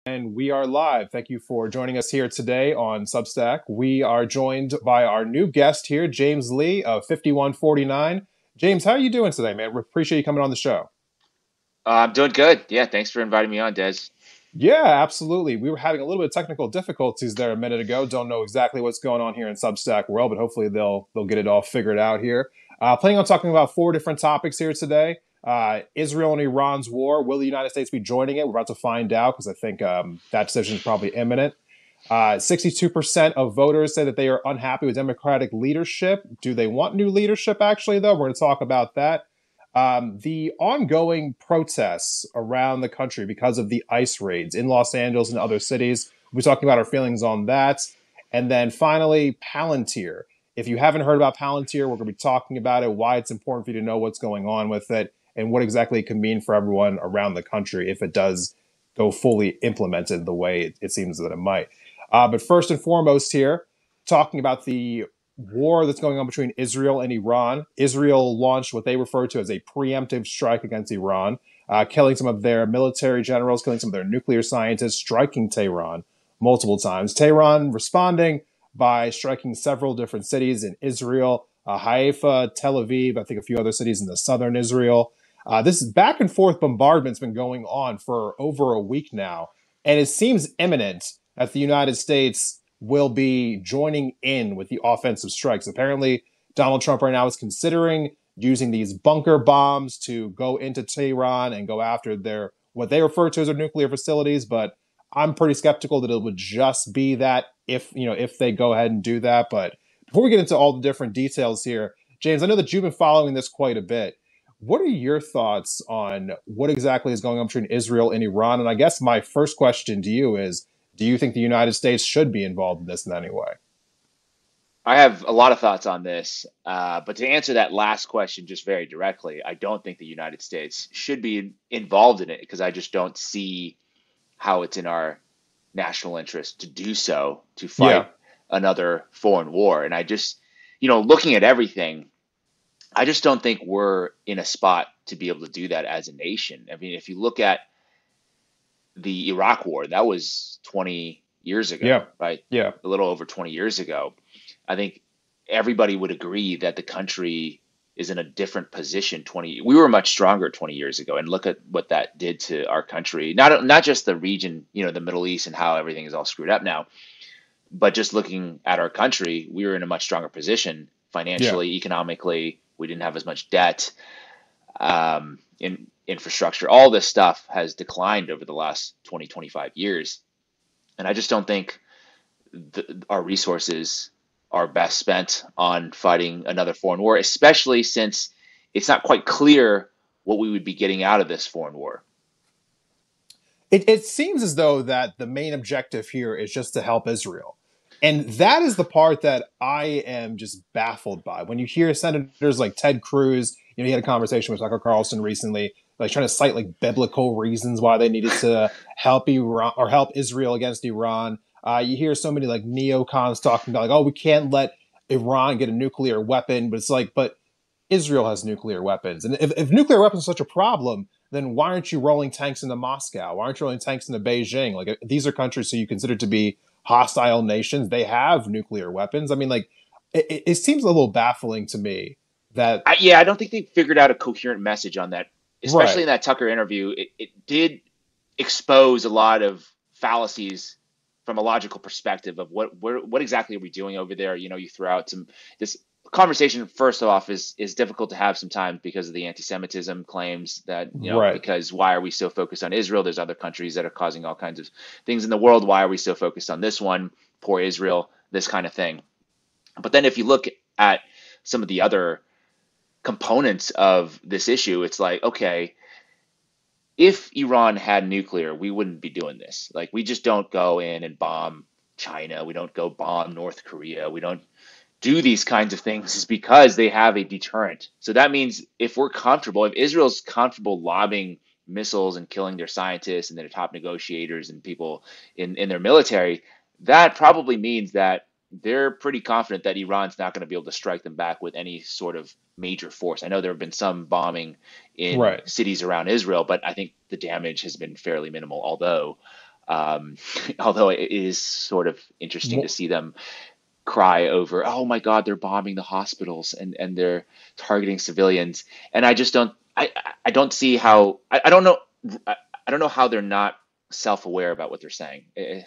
And we are live. Thank you for joining us here today on Substack. We are joined by our new guest here, James Lee of 5149. James, how are you doing today, man? We appreciate you coming on the show. I'm doing good. Yeah, thanks for inviting me on, Des. Yeah, absolutely. We were having a little bit of technical difficulties there a minute ago. Don't know exactly what's going on here in Substack world, but hopefully they'll get it all figured out here. Planning on talking about 4 different topics here today. Israel and Iran's war. Will the United States be joining it? We're about to find out because I think that decision is probably imminent. 62% of voters say that they are unhappy with Democratic leadership. Do they want new leadership, actually, though? We're going to talk about that. The ongoing protests around the country because of the ICE raids in Los Angeles and other cities. We're talking about our feelings on that. And then finally, Palantir. If you haven't heard about Palantir, we're going to be talking about it, why it's important for you to know what's going on with it, and what exactly it can mean for everyone around the country if it does go fully implemented the way it seems that it might. But first and foremost here, talking about the war that's going on between Israel and Iran. Israel launched what they refer to as a preemptive strike against Iran, killing some of their military generals, killing some of their nuclear scientists, striking Tehran multiple times. Tehran responding by striking several different cities in Israel, Haifa, Tel Aviv, I think a few other cities in the southern Israel. This back and forth bombardment's been going on for over a week now, and it seems imminent that the United States will be joining in with the offensive strikes. Apparently, Donald Trump right now is considering using these bunker bombs to go into Tehran and go after their what they refer to as their nuclear facilities. But I'm pretty skeptical that it would just be that if they go ahead and do that. But before we get into all the different details here, James, I know that you've been following this quite a bit. What are your thoughts on what exactly is going on between Israel and Iran? And I guess my first question to you is, do you think the United States should be involved in this in any way? I have a lot of thoughts on this, but to answer that last question just very directly, I don't think the United States should be involved in it because I just don't see how it's in our national interest to do so, to Yeah, fight another foreign war. And I just, looking at everything, I just don't think we're in a spot to be able to do that as a nation. I mean, if you look at the Iraq war, that was 20 years ago, yeah, right? yeah, A little over 20 years ago. I think everybody would agree that the country is in a different position. We were much stronger 20 years ago, and look at what that did to our country. Not just the region, the Middle East and how everything is all screwed up now, but just looking at our country, we were in a much stronger position yeah. financially, economically. We didn't have as much debt. In infrastructure, all this stuff has declined over the last 20, 25 years. And I just don't think our resources are best spent on fighting another foreign war, especially since it's not quite clear what we would be getting out of this foreign war. It seems as though that the main objective here is just to help Israel. And that is the part that I am just baffled by. When you hear senators like Ted Cruz, he had a conversation with Tucker Carlson recently, like trying to cite like biblical reasons why they needed to help Iran or help Israel against Iran. You hear so many like neocons talking about like, oh, we can't let Iran get a nuclear weapon, but it's like, but Israel has nuclear weapons. And if nuclear weapons are such a problem, then why aren't you rolling tanks into Moscow? Why aren't you rolling tanks into Beijing? Like these are countries who you consider to be hostile nations. They have nuclear weapons. I mean, like it seems a little baffling to me that Yeah, I don't think they figured out a coherent message on that, especially right, in that Tucker interview. It did expose a lot of fallacies from a logical perspective of what exactly are we doing over there. You throw out this conversation. First off, is difficult to have sometimes because of the anti-Semitism claims that right. because why are we so focused on Israel? There's other countries that are causing all kinds of things in the world. Why are we so focused on this one? Poor Israel, this kind of thing. But then if you look at some of the other components of this issue, it's like, okay, if Iran had nuclear, we wouldn't be doing this. Like, we just don't go in and bomb China. We don't go bomb North Korea. We don't do these kinds of things is because they have a deterrent. So that means if Israel's comfortable lobbing missiles and killing their scientists and their top negotiators and people in their military, that probably means that they're pretty confident that Iran's not going to be able to strike them back with any sort of major force. I know there have been some bombing in Right. cities around Israel, but I think the damage has been fairly minimal. Although, Although it is sort of interesting to see them cry over, oh my God, they're bombing the hospitals and they're targeting civilians. And I just don't, I don't see how, I don't know, I don't know how they're not self-aware about what they're saying. It's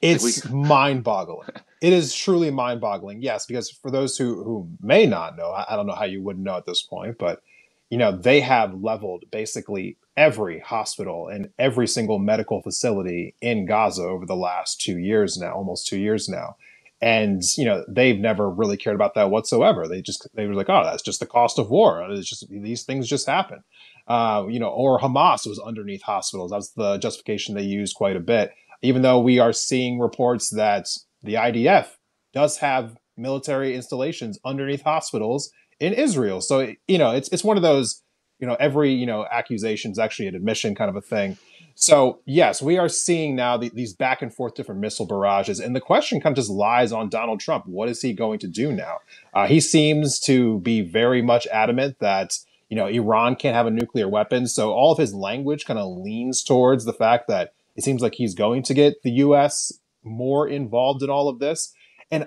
like we, It's mind-boggling. It is truly mind-boggling. Yes, because for those who may not know, I don't know how you wouldn't know at this point, but they have leveled basically every hospital and every single medical facility in Gaza over the last 2 years now, almost 2 years now. And they've never really cared about that whatsoever. They were like, oh, that's just the cost of war. It's just these things just happen. Or Hamas was underneath hospitals. That's the justification they used quite a bit, even though we are seeing reports that the IDF does have military installations underneath hospitals in Israel. So, it's one of those, every, accusation is actually an admission kind of a thing. So, yes, we are seeing now these back and forth different missile barrages. And the question kind of just lies on Donald Trump. What is he going to do now? He seems to be very much adamant that, Iran can't have a nuclear weapon. So all of his language kind of leans towards the fact that it seems like he's going to get the U.S. more involved in all of this. And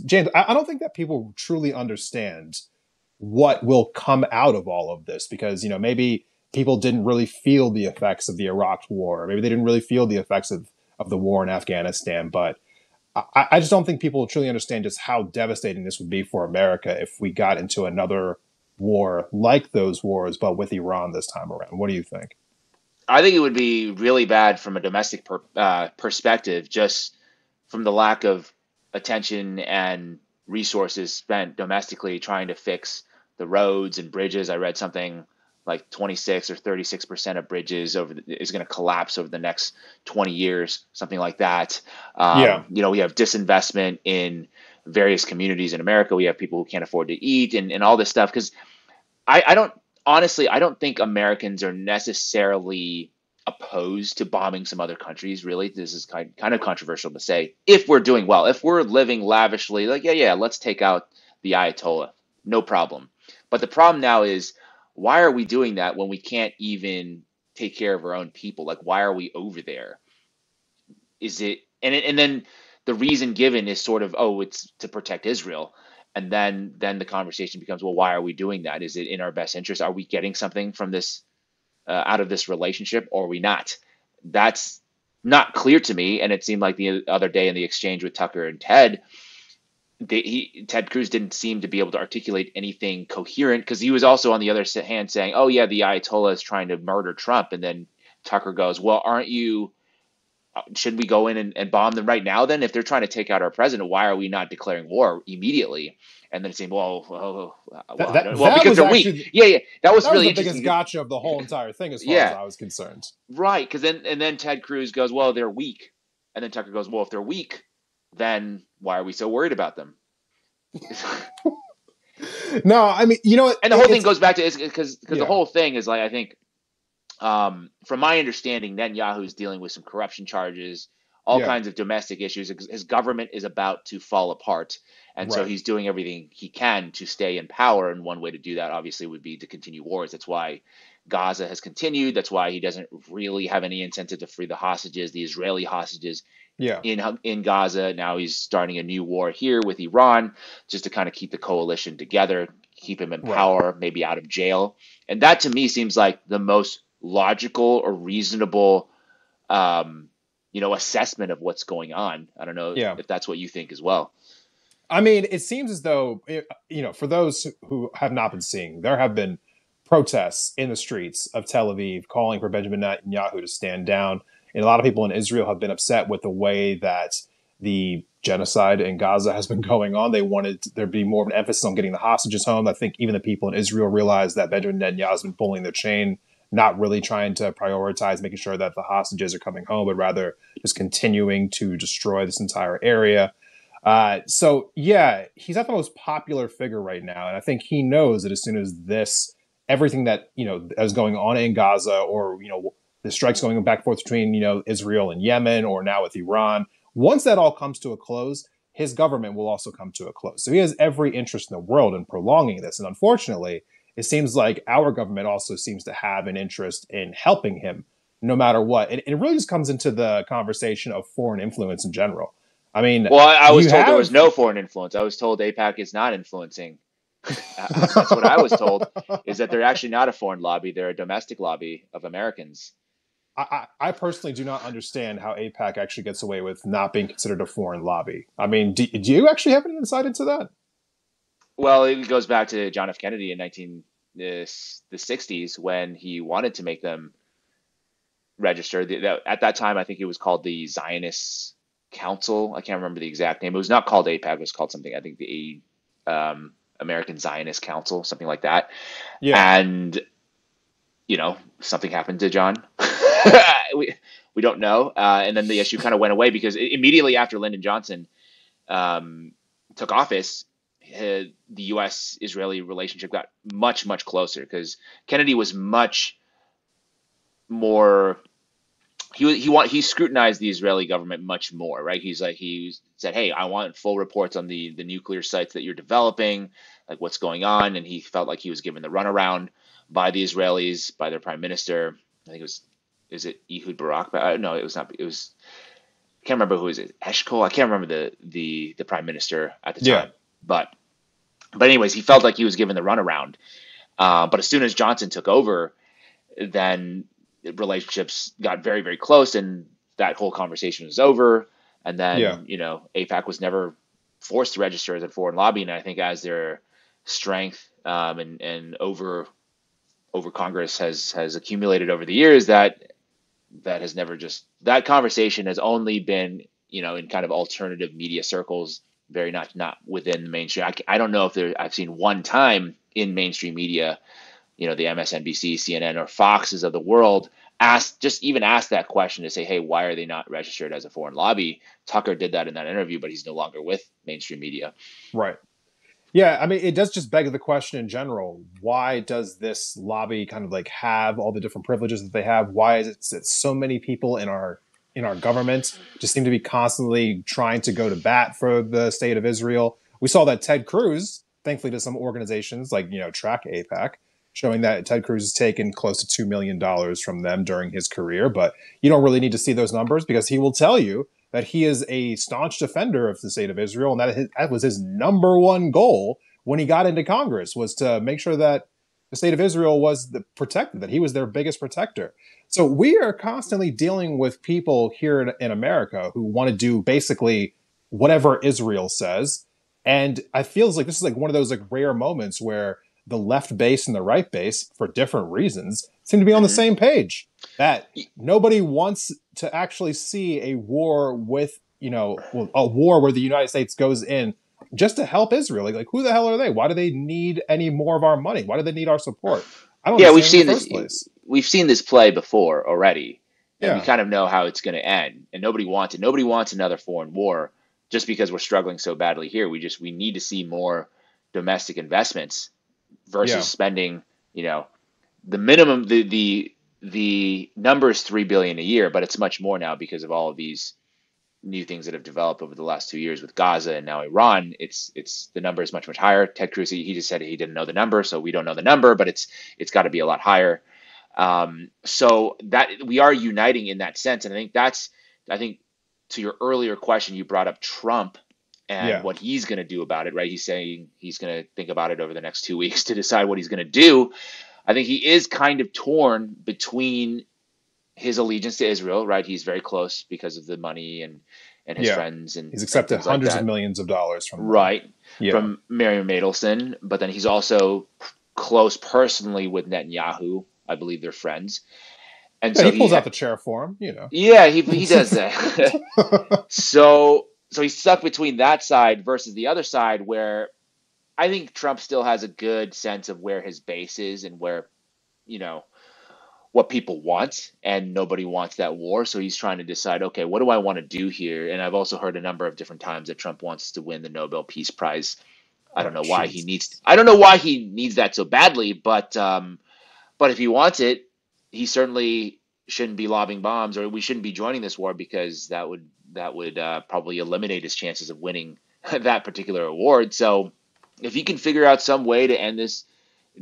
James, I don't think that people truly understand what will come out of all of this, because maybe people didn't really feel the effects of the Iraq war. Maybe they didn't really feel the effects of the war in Afghanistan. But I just don't think people truly understand just how devastating this would be for America if we got into another war like those wars, but with Iran this time around. What do you think? I think it would be really bad from a domestic perspective, just from the lack of attention and resources spent domestically trying to fix the roads and bridges. I read something like 26 or 36% of bridges is going to collapse over the next 20 years, something like that. Yeah. We have disinvestment in various communities in America. We have people who can't afford to eat and all this stuff. Because I don't, honestly, I don't think Americans are necessarily opposed to bombing some other countries. Really, this is kind of controversial to say. If we're doing well, if we're living lavishly, like, yeah, let's take out the Ayatollah, no problem. But the problem now is, why are we doing that when we can't even take care of our own people? Like, why are we over there? Is it, and then the reason given is sort of, oh, it's to protect Israel. And then the conversation becomes, well, why are we doing that? Is it in our best interest? Are we getting something from this, out of this relationship, or are we not? That's not clear to me. And it seemed like the other day in the exchange with Tucker and Ted, Ted Cruz didn't seem to be able to articulate anything coherent, because he was also on the other hand saying, oh yeah, the Ayatollah is trying to murder Trump. And then Tucker goes, well, shouldn't we go in and bomb them right now then? If they're trying to take out our president, why are we not declaring war immediately? And then it's saying, well, because Was they're actually weak. Yeah. That was that was really the interesting. biggest gotcha of the whole entire thing, as far as Yeah, I was concerned. right. Because then Ted Cruz goes, well, they're weak. And then Tucker goes, well, if they're weak, then why are we so worried about them? No, I mean, And the whole thing goes back to, because the yeah, whole thing is like, I think, from my understanding, Netanyahu is dealing with some corruption charges, all yeah, kinds of domestic issues. His government is about to fall apart. And so right, he's doing everything he can to stay in power. And one way to do that, obviously, would be to continue wars. That's why Gaza has continued. That's why he doesn't really have any incentive to free the hostages, the Israeli hostages yeah, in Gaza. Now he's starting a new war here with Iran, just to kind of keep the coalition together, keep him in right. power, maybe out of jail. And that to me seems like the most logical or reasonable, assessment of what's going on. I don't know Yeah. if that's what you think as well. I mean, it seems as though, for those who have not been seeing, there have been protests in the streets of Tel Aviv calling for Benjamin Netanyahu to stand down. And a lot of people in Israel have been upset with the way that the genocide in Gaza has been going on. They wanted there to be more of an emphasis on getting the hostages home. I think even the people in Israel realize that Benjamin Netanyahu has been pulling the chain, not really trying to prioritize making sure that the hostages are coming home, but rather just continuing to destroy this entire area. So yeah, he's not the most popular figure right now, and I think he knows that as soon as everything that is going on in Gaza, or the strikes going back and forth between Israel and Yemen, or now with Iran, once that all comes to a close, his government will also come to a close. So he has every interest in the world in prolonging this, and unfortunately, it seems like our government also seems to have an interest in helping him no matter what. And it really just comes into the conversation of foreign influence in general. I mean, Well, I was you told there was have. no foreign influence. I was told APAC is not influencing. That's what I was told, is that they're actually not a foreign lobby. They're a domestic lobby of Americans. I personally do not understand how APAC actually gets away with not being considered a foreign lobby. I mean, do you actually have any insight into that? Well, it goes back to John F. Kennedy in the 60s when he wanted to make them register. At that time, I think it was called the Zionist Council. I can't remember the exact name. It was not called APAC. It was called something. I think the American Zionist Council, something like that. Yeah. And something happened to John. we don't know. And then the issue kind of went away because immediately after Lyndon Johnson took office, the U.S.-Israeli relationship got much, much closer because Kennedy was much more. He scrutinized the Israeli government much more, right? He said, "Hey, I want full reports on the nuclear sites that you're developing, like what's going on." And he felt like he was given the runaround by the Israelis, by their prime minister. I think is it Ehud Barak? No, it was not. It was, I can't remember who is it. Eshkol. I can't remember the prime minister at the Yeah. time. But anyways, he felt like he was given the runaround. But as soon as Johnson took over, then relationships got very, very close, and that whole conversation was over. And Yeah. then APAC was never forced to register as a foreign lobby, and I think as their strength and over Congress has accumulated over the years, that has never just that conversation has only been in kind of alternative media circles, very not within the mainstream. I don't know if I've seen one time in mainstream media, the MSNBC, CNN, or Foxes of the world ask that question to say, hey, why are they not registered as a foreign lobby? Tucker did that in that interview, but he's no longer with mainstream media. Right. Yeah, I mean, it does just beg the question in general. Why does this lobby kind of like have all the different privileges that they have? Why is it that so many people in our government just seem to be constantly trying to go to bat for the state of Israel? We saw that Ted Cruz, thankfully to some organizations like, Track APAC, showing that Ted Cruz has taken close to $2 million from them during his career. But you don't really need to see those numbers because he will tell you that he is a staunch defender of the state of Israel, and that was his number one goal when he got into Congress, was to make sure that the state of Israel was protected, that he was their biggest protector. So we are constantly dealing with people here in America who want to do basically whatever Israel says. And I feel like this is like one of those like rare moments where the left base and the right base, for different reasons, seem to be on the same page. That nobody wants to actually see a war with, a war where the United States goes in just to help Israel. Like who the hell are they? Why do they need any more of our money? Why do they need our support? I don't Yeah, we've understand in seen the this. first place. We've seen this play before already, and we Yeah. kind of know how it's going to end. And nobody wants it. Nobody wants another foreign war just because we're struggling so badly here. We need to see more domestic investments versus Yeah. spending. The minimum. The number is $3 billion a year, but it's much more now because of all of these new things that have developed over the last 2 years with Gaza and now Iran. It's the number is much, much higher. Ted Cruz, he just said he didn't know the number, so we don't know the number, but it's got to be a lot higher. So that we are uniting in that sense, and I think to your earlier question, you brought up Trump and Yeah. what he's going to do about it, right? He's saying he's going to think about it over the next 2 weeks to decide what he's going to do. I think he is kind of torn between his allegiance to Israel, right? He's very close because of the money and his Yeah. friends He's and accepted things like hundreds of that, millions of dollars from them. right? Yeah. From Miriam Adelson, but then he's also close personally with Netanyahu. I believe they're friends, and Yeah, so he pulls out the chair for him. yeah, he does that. So he's stuck between that side versus the other side, where I think Trump still has a good sense of where his base is and where you know what people want, and nobody wants that war. So he's trying to decide, okay, what do I want to do here? And I've also heard a number of different times that Trump wants to win the Nobel Peace Prize. Oh, jeez. I don't know why he needs that so badly, but if he wants it, he certainly shouldn't be lobbing bombs, or we shouldn't be joining this war, because that would probably eliminate his chances of winning that particular award. So if he can figure out some way to end this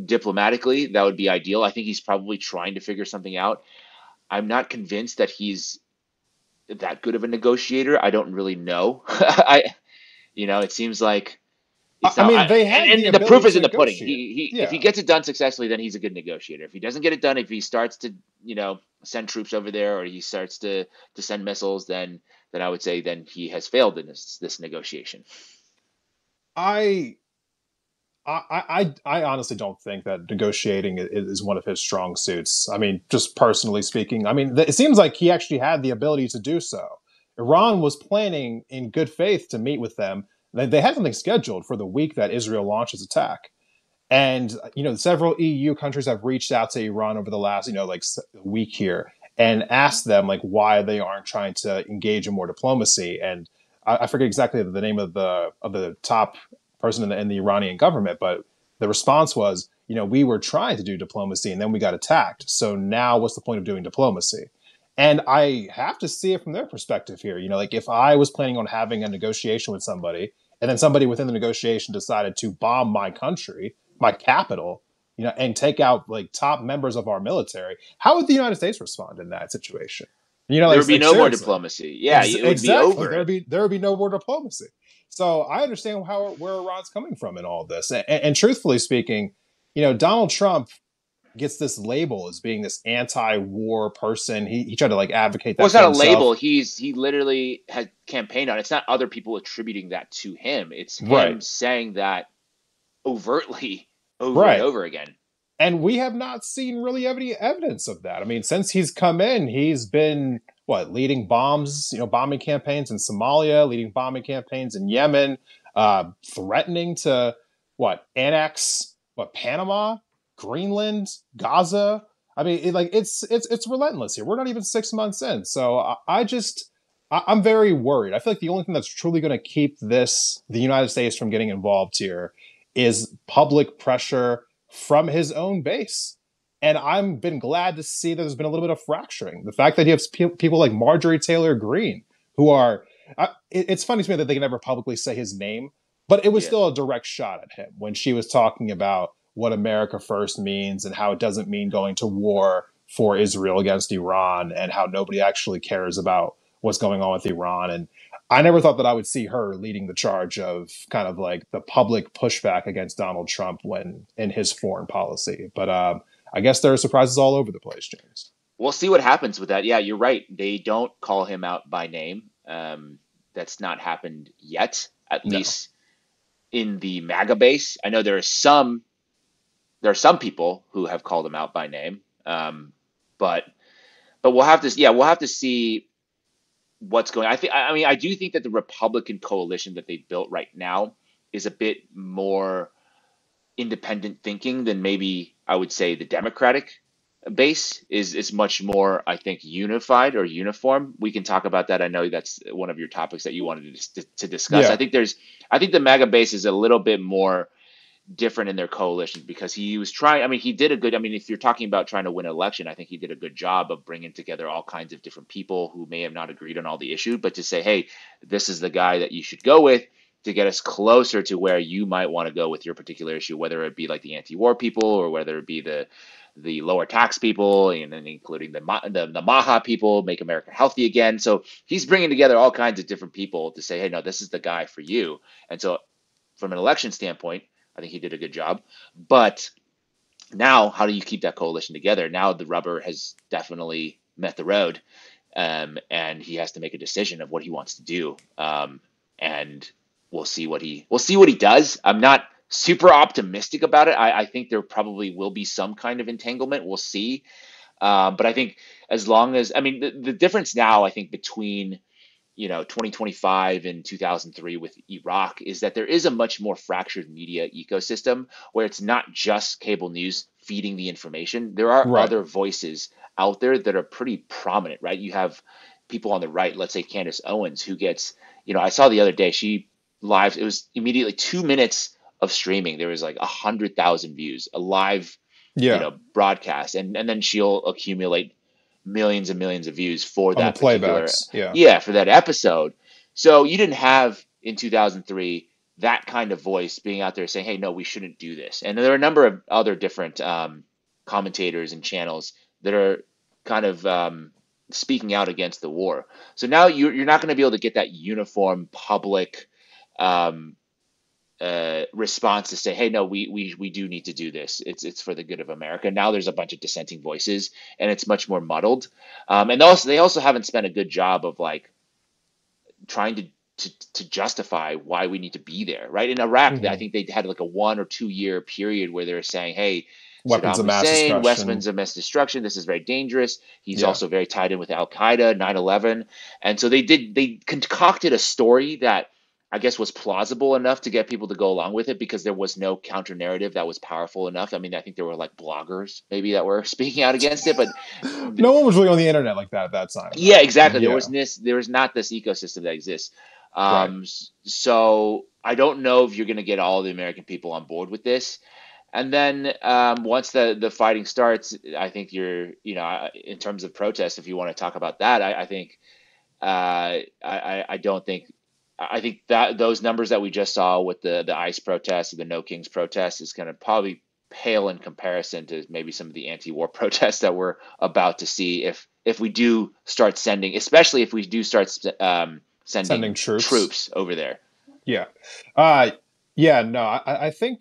diplomatically, that would be ideal. I think he's probably trying to figure something out. I'm not convinced that he's that good of a negotiator. I don't really know. It seems like it's I not. mean, they have the And the proof ability is to in the pudding. negotiate. If he Yeah. gets it done successfully, then he's a good negotiator. If he doesn't get it done, if he starts to send troops over there, or he starts to send missiles, then I would say then he has failed in this negotiation. I I honestly don't think that negotiating is one of his strong suits. I mean, just personally speaking, I mean, it seems like he actually had the ability to do so. Iran was planning in good faith to meet with them. They had something scheduled for the week that Israel launched its attack. And several EU countries have reached out to Iran over the last like week here and asked them like why they aren't trying to engage in more diplomacy. And I forget exactly the name of the top person in the Iranian government, but the response was, we were trying to do diplomacy and then we got attacked. So now what's the point of doing diplomacy? And I have to see it from their perspective here. Like if I was planning on having a negotiation with somebody and then somebody within the negotiation decided to bomb my country, my capital, and take out like top members of our military, how would the United States respond in that situation? There would be Like no more seriously, diplomacy. Yeah, it would be exactly. over. There would be no more diplomacy. So I understand where Iran's coming from in all this, and truthfully speaking, Donald Trump gets this label as being this anti-war person. He tried to like advocate Well, that it's for not a himself. label. He literally had campaigned on it. It's not other people attributing that to him. It's him Right, saying that overtly over and right. over again. And we have not seen really any evidence of that. I mean, since he's come in, he's been leading bombing campaigns in Somalia, leading bombing campaigns in Yemen, threatening to annex Panama, Greenland, Gaza. I mean, it's relentless here. We're not even 6 months in, so I'm very worried. I feel like the only thing that's truly going to keep the United States from getting involved here is public pressure from his own base. And I've been glad to see that there's been a little bit of fracturing. The fact that you have people like Marjorie Taylor Greene, who are, it's funny to me that they can never publicly say his name, but it was Yeah. still a direct shot at him when she was talking about what America first means and how it doesn't mean going to war for Israel against Iran and how nobody actually cares about what's going on with Iran. And I never thought that I would see her leading the charge of kind of like the public pushback against Donald Trump when in his foreign policy. But I guess there are surprises all over the place, James. We'll see what happens with that. Yeah, you're right. They don't call him out by name. That's not happened yet, at No. least in the MAGA base. I know there are some people who have called him out by name, but we'll have to see what's going. I do think that the Republican coalition that they built right now is a bit more independent thinking than maybe I would say the Democratic base is much more, I think, unified or uniform. We can talk about that. I know that's one of your topics that you wanted to discuss. Yeah. I think the MAGA base is a little bit more different in their coalition because he was trying. I mean, he did a good. I mean, if you're talking about trying to win an election, I think he did a good job of bringing together all kinds of different people who may have not agreed on all the issue, but to say, hey, this is the guy that you should go with to get us closer to where you might want to go with your particular issue, whether it be like the anti-war people or whether it be the lower tax people, and then including the Maha people, make America healthy again. So he's bringing together all kinds of different people to say, hey, no, this is the guy for you. And so from an election standpoint, I think he did a good job. But now, how do you keep that coalition together? Now the rubber has definitely met the road, and he has to make a decision of what he wants to do. And we'll see what he does. I'm not super optimistic about it. I think there probably will be some kind of entanglement. We'll see. But I think as long as, I mean, the difference now, I think between 2025 and 2003 with Iraq is that there is a much more fractured media ecosystem where it's not just cable news feeding the information. There are Right. other voices out there that are pretty prominent, right? You have people on the right, let's say Candace Owens, who gets, I saw the other day, she live, it was immediately 2 minutes of streaming. There was like 100,000 views, a live, Yeah. broadcast. And then she'll accumulate millions and millions of views for On the that particular, playbacks. Yeah. yeah, for that episode. So you didn't have in 2003 that kind of voice being out there saying, hey, no, we shouldn't do this. And there are a number of other different commentators and channels that are kind of speaking out against the war. So now you're not going to be able to get that uniform public um, response to say, hey, no, we do need to do this. It's for the good of America. Now there's a bunch of dissenting voices, and it's much more muddled. And also they also haven't spent a good job of like trying to justify why we need to be there, right? In Iraq, I Hmm. think they had like a 1 or 2 year period where they were saying, hey, Weapons Saddam of mass Hussein, destruction. weapons of mass destruction, this is very dangerous. He's Yeah. also very tied in with Al Qaeda, 9/11. And so they concocted a story that I guess was plausible enough to get people to go along with it because there was no counter narrative that was powerful enough. I mean, I think there were like bloggers maybe that were speaking out against it, but No one was really on the internet like that at that time, yeah, though. exactly. Yeah. There was not this ecosystem that exists. Right. So I don't know if you're going to get all the American people on board with this. And then once the fighting starts, I think in terms of protests, if you want to talk about that, I think I don't think I think that those numbers that we just saw with the ICE protests, the No Kings protests, is going to probably pale in comparison to maybe some of the anti-war protests that we're about to see if we do start sending, especially if we do start Sending sending troops. troops over there. Yeah. Uh, yeah, no, I think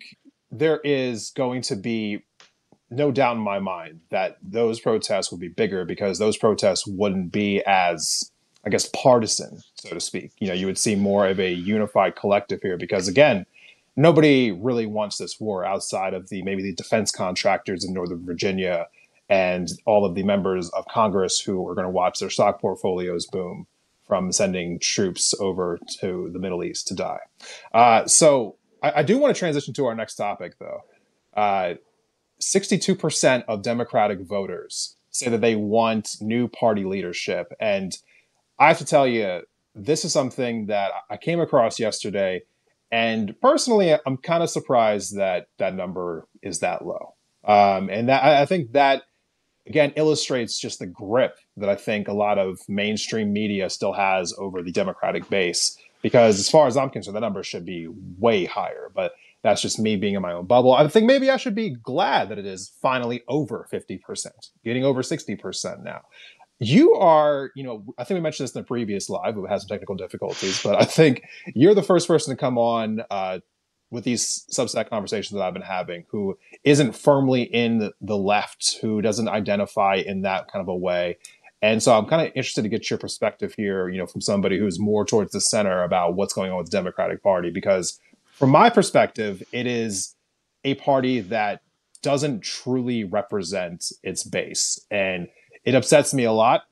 there is going to be no doubt in my mind that those protests would be bigger because those protests wouldn't be as, I guess, partisan, so to speak. You would see more of a unified collective here because, again, nobody really wants this war outside of maybe the defense contractors in Northern Virginia and all of the members of Congress who are going to watch their stock portfolios boom from sending troops over to the Middle East to die. So I do want to transition to our next topic, though. 62% of Democratic voters say that they want new party leadership. And I have to tell you, this is something that I came across yesterday. And personally, I'm kind of surprised that that number is that low. And that I think that again illustrates just the grip that I think a lot of mainstream media still has over the Democratic base. Because as far as I'm concerned, the number should be way higher. But that's just me being in my own bubble. I think maybe I should be glad that it is finally over 50%, getting over 60% now. You are, I think we mentioned this in the previous live, but we had some technical difficulties. But I think you're the first person to come on with these Substack conversations that I've been having who isn't firmly in the left, who doesn't identify in that kind of a way. And so I'm kind of interested to get your perspective here, from somebody who's more towards the center about what's going on with the Democratic Party. Because from my perspective, it is a party that doesn't truly represent its base. And it upsets me a lot.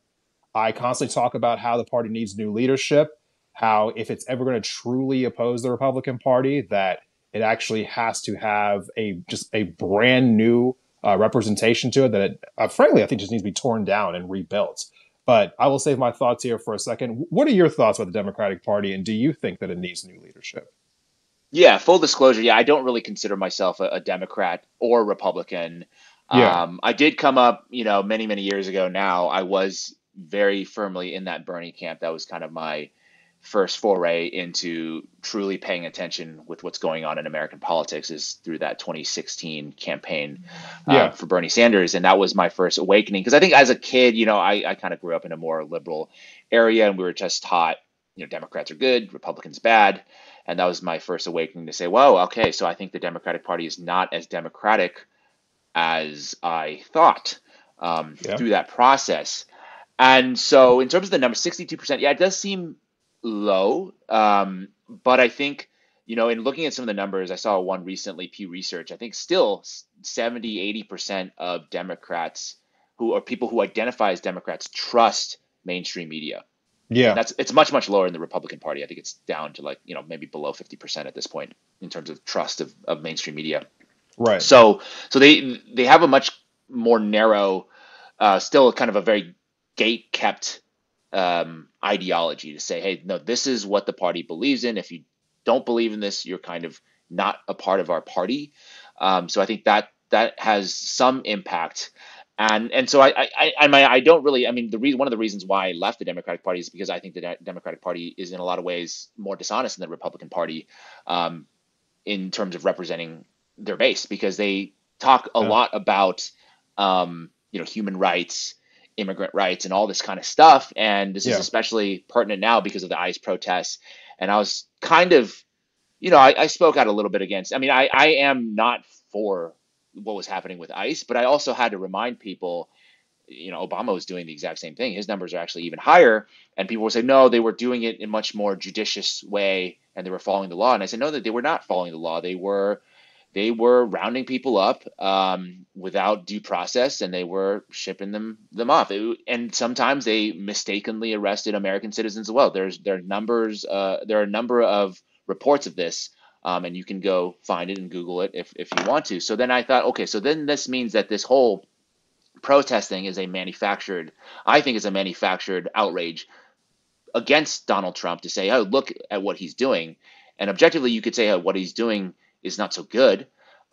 I constantly talk about how the party needs new leadership, how if it's ever going to truly oppose the Republican Party, that it actually has to have just a brand new representation to it that frankly I think just needs to be torn down and rebuilt. But I will save my thoughts here for a second. What are your thoughts about the Democratic Party, and do you think that it needs new leadership? Yeah, full disclosure. Yeah, I don't really consider myself a Democrat or Republican. Yeah, I did come up, many, many years ago now. I was very firmly in that Bernie camp. That was kind of my first foray into truly paying attention with what's going on in American politics is through that 2016 campaign yeah, for Bernie Sanders. And that was my first awakening. Because I think as a kid, I kind of grew up in a more liberal area and we were just taught, Democrats are good, Republicans bad. And that was my first awakening to say, whoa, okay, so I think the Democratic Party is not as democratic as I thought yeah, through that process. And so, in terms of the number, 62%, yeah, it does seem low. But I think, in looking at some of the numbers, I saw one recently, Pew Research, I think still 70, 80% of Democrats who are people who identify as Democrats trust mainstream media. And yeah. it's much, much lower in the Republican Party. I think it's down to like, maybe below 50% at this point in terms of trust of mainstream media. Right. So they have a much more narrow, still kind of a very gate kept ideology to say, hey, no, this is what the party believes in. If you don't believe in this, you're kind of not a part of our party. So I think that has some impact. And so I don't really, I mean, one of the reasons why I left the Democratic Party is because I think the Democratic Party is in a lot of ways more dishonest than the Republican Party in terms of representing their base, because they talk a Yeah. lot about human rights, immigrant rights and all this kind of stuff. And this is Yeah. especially pertinent now because of the ICE protests. And I was kind of, I spoke out a little bit against. I mean, I am not for what was happening with ICE, but I also had to remind people, Obama was doing the exact same thing. His numbers are actually even higher. And people would say, no, they were doing it in a much more judicious way and they were following the law. And I said, no, that they were not following the law. They were rounding people up without due process, and they were shipping them off. And sometimes they mistakenly arrested American citizens as well. There are numbers. There are a number of reports of this, and you can go find it and Google it if you want to. So then I thought, okay, so then this means that this whole protesting is I think is a manufactured outrage against Donald Trump to say, oh, look at what he's doing. And objectively, you could say, oh, what he's doing is not so good.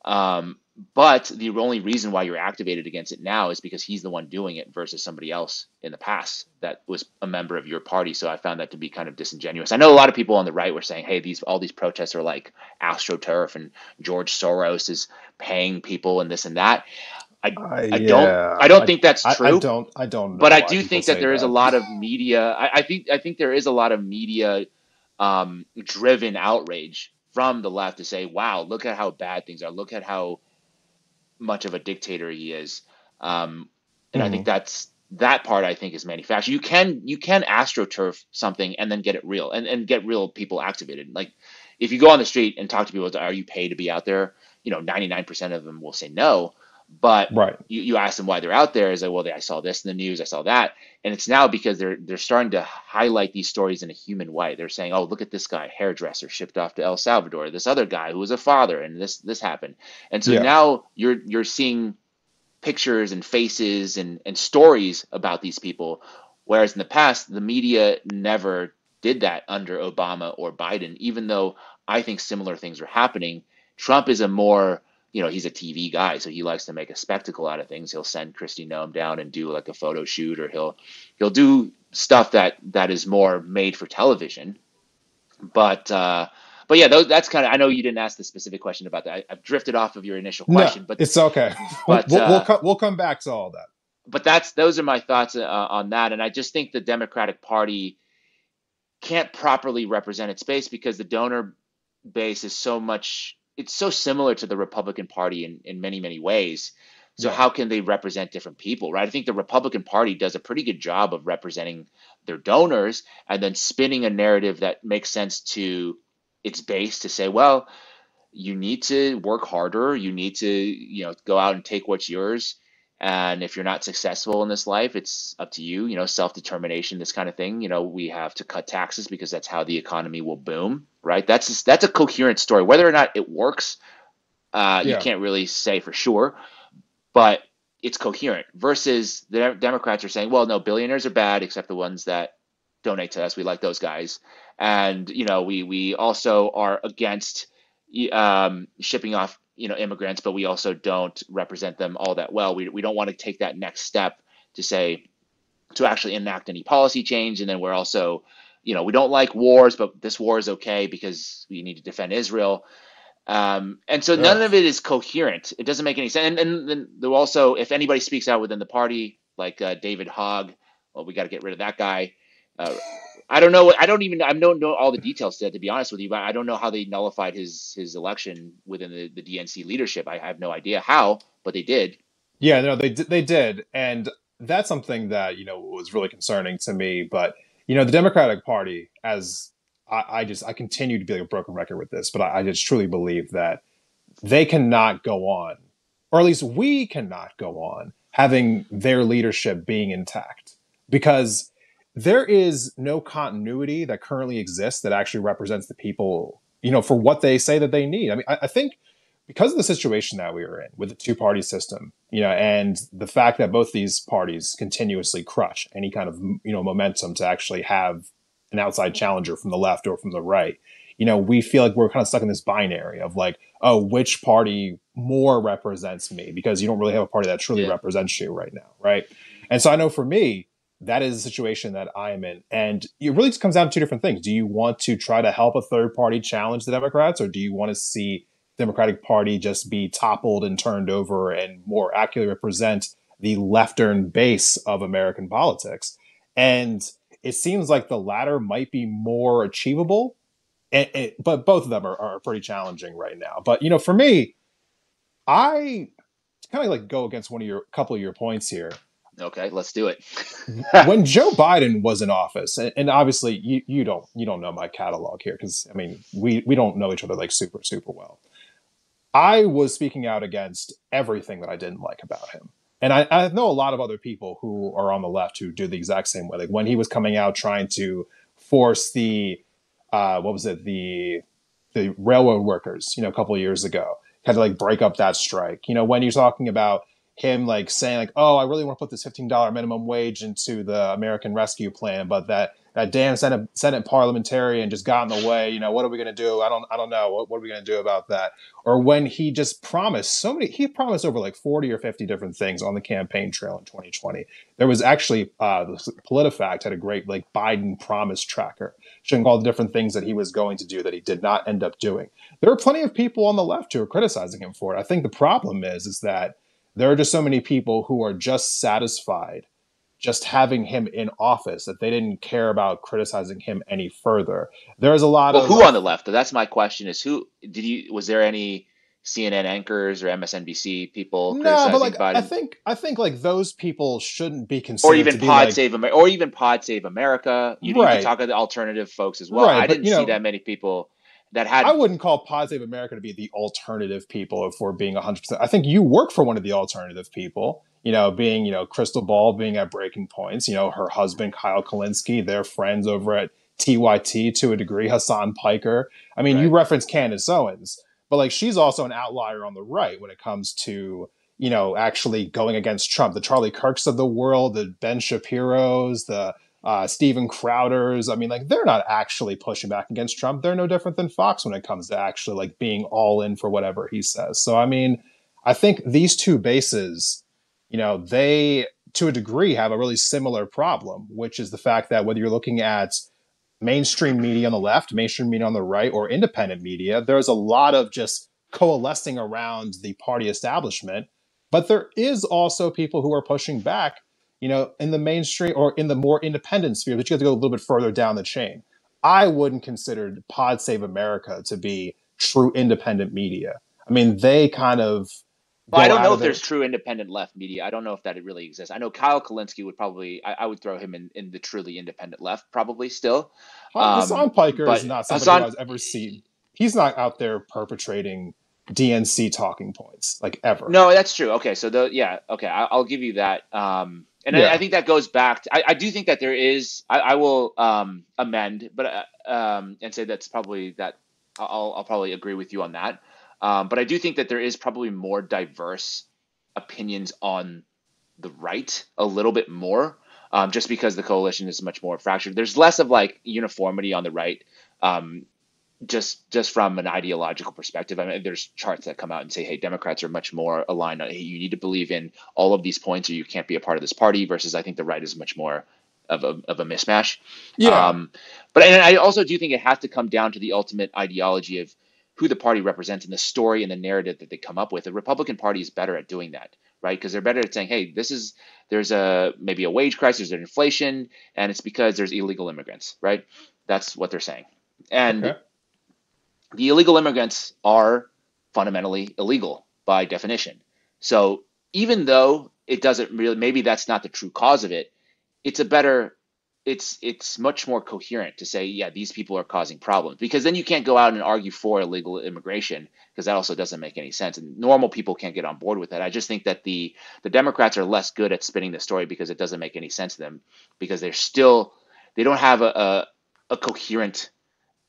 But the only reason why you're activated against it now is because he's the one doing it versus somebody else in the past that was a member of your party. So I found that to be kind of disingenuous. I know a lot of people on the right were saying, hey, all these protests are like AstroTurf and George Soros is paying people and this and that. Yeah. I don't think that's true. I don't But know I why do people think that say there is a that. lot of media. I think there is a lot of media driven outrage from the left to say, "Wow, look at how bad things are. Look at how much of a dictator he is." And I think Mhm. that part I think is manufactured. You can astroturf something and then get it real and get real people activated. Like if you go on the street and talk to people, are you paid to be out there? 99% of them will say no. But Right. you ask them why they're out there, is like, well, I saw this in the news, I saw that, and it's now because they're starting to highlight these stories in a human way. They're saying, oh, look at this guy, hairdresser, shipped off to El Salvador. This other guy who was a father, and this happened. And so Yeah. now you're seeing pictures and faces and stories about these people, whereas in the past the media never did that under Obama or Biden. Even though I think similar things were happening, Trump is a more he's a TV guy, so he likes to make a spectacle out of things. He'll send Christy Noem down and do like a photo shoot, or he'll do stuff that is more made for television. But yeah, that's kind of. I know you didn't ask the specific question about that. I've drifted off of your initial No, question, but it's okay. but We'll come back to all that. those are my thoughts on that. And I just think the Democratic Party can't properly represent its base because the donor base is it's so similar to the Republican Party in many, many ways. So Yeah. how can they represent different people, right? I think the Republican Party does a pretty good job of representing their donors and then spinning a narrative that makes sense to its base to say, well, you need to work harder. You need to, go out and take what's yours. And if you're not successful in this life, it's up to you, self-determination, this kind of thing. We have to cut taxes because that's how the economy will boom, right? That's a coherent story. Whether or not it works, you Yeah. can't really say for sure, but it's coherent versus the Democrats are saying, well, no, billionaires are bad, except the ones that donate to us. We like those guys. And, we also are against shipping off, immigrants, but we also don't represent them all that well. We don't want to take that next step to say, to actually enact any policy change. And then we're also, we don't like wars, but this war is okay because we need to defend Israel. And so none Ugh. of it is coherent. It doesn't make any sense. And then there also, if anybody speaks out within the party, like David Hogg, well, we got to get rid of that guy. Uh, I don't know. I don't know all the details to be honest with you, but I don't know how they nullified his election within the DNC leadership. I have no idea how, but they did. Yeah, no, they did, and that's something that was really concerning to me. But the Democratic Party, as I continue to be like a broken record with this, but I just truly believe that they cannot go on, or at least we cannot go on having their leadership being intact because there is no continuity that currently exists that actually represents the people, for what they say that they need. I mean, I think because of the situation that we were in with the two-party system, and the fact that both these parties continuously crush any kind of, momentum to actually have an outside challenger from the left or from the right, we feel like we're kind of stuck in this binary of like, oh, which party more represents me? Because you don't really have a party that truly Yeah. represents you right now, right? And so I know for me, that is the situation that I am in. And it really just comes down to two different things. Do you want to try to help a third party challenge the Democrats, or do you want to see Democratic Party just be toppled and turned over and more accurately represent the leftern base of American politics. And it seems like the latter might be more achievable, but both of them are pretty challenging right now. But, for me, I kind of like go against couple of your points here. Okay, let's do it. When Joe Biden was in office, and obviously you don't know my catalog here because I mean we don't know each other like super well. I was speaking out against everything that I didn't like about him. And I know a lot of other people who are on the left who do the exact same way. Like when he was coming out trying to force the the railroad workers, a couple of years ago, had to like break up that strike. When you're talking about him like saying like, oh, I really want to put this $15 minimum wage into the American Rescue Plan, but that damn Senate parliamentarian just got in the way. What are we going to do? I don't know. What are we going to do about that? Or when he just promised he promised over like 40 or 50 different things on the campaign trail in 2020. There was actually PolitiFact had a great like Biden promise tracker showing all the different things that he was going to do that he did not end up doing. There are plenty of people on the left who are criticizing him for it. I think the problem is that there are just so many people who are just satisfied just having him in office that they didn't care about criticizing him any further. There's a lot of who on the left? That's my question. Is who was there any CNN anchors or MSNBC people no, but criticizing like Biden, I think like those people shouldn't be or considered even to be like or even Pod Save America? You could right, talk about the alternative folks as well. right, I but didn't see that many people that I had. wouldn't call Pod Save America to be the alternative people if we're being 100%. I think you work for one of the alternative people, being, Crystal Ball being at Breaking Points, her husband, Kyle Kalinske, they're friends over at TYT to a degree, Hassan Piker. I mean, you Right. reference Candace Owens, but like she's also an outlier on the right when it comes to, actually going against Trump. The Charlie Kirks of the world, the Ben Shapiro's, the Steven Crowder's. I mean, like they're not actually pushing back against Trump. They're no different than Fox when it comes to actually like being all in for whatever he says. So I mean, I think these two bases, they to a degree have a really similar problem, which is the fact that whether you're looking at mainstream media on the left, mainstream media on the right, or independent media, there's a lot of just coalescing around the party establishment. But there is also people who are pushing back, in the mainstream or in the more independent sphere, but you have to go a little bit further down the chain. I wouldn't consider Pod Save America to be true independent media. I mean, they kind of Well, I go don't out know of if their there's true independent left media. I don't know if that it really exists. I know Kyle Kalinske would probably, I would throw him in the truly independent left, probably still. Hassan Piker is But not somebody who Hassan, I've ever seen. He's not out there perpetrating DNC talking points like ever. no, that's true. Okay, so yeah, okay, I'll give you that. And I Yeah. think that goes back to, I do think that there is, I will amend, but and say that's probably that, I'll probably agree with you on that. But I do think that there is probably more diverse opinions on the right, a little bit more, just because the coalition is much more fractured. There's less of like uniformity on the right, um, just from an ideological perspective. I mean, there's charts that come out and say, hey, Democrats are much more aligned on, hey, you need to believe in all of these points or you can't be a part of this party, versus I think the right is much more of a mismatch. Yeah. But and I also do think it has to come down to the ultimate ideology of who the party represents and the story and the narrative that they come up with. The Republican Party is better at doing that, right? Because they're better at saying, hey, there's maybe a wage crisis, there's inflation, and it's because there's illegal immigrants, right? That's what they're saying. And Okay. the illegal immigrants are fundamentally illegal by definition. So even though it doesn't really, maybe that's not the true cause of it, it's a better, it's much more coherent to say, yeah, these people are causing problems, because then you can't go out and argue for illegal immigration, because that also doesn't make any sense. And normal people can't get on board with that. I just think that the Democrats are less good at spinning the story because it doesn't make any sense to them, because they don't have a coherent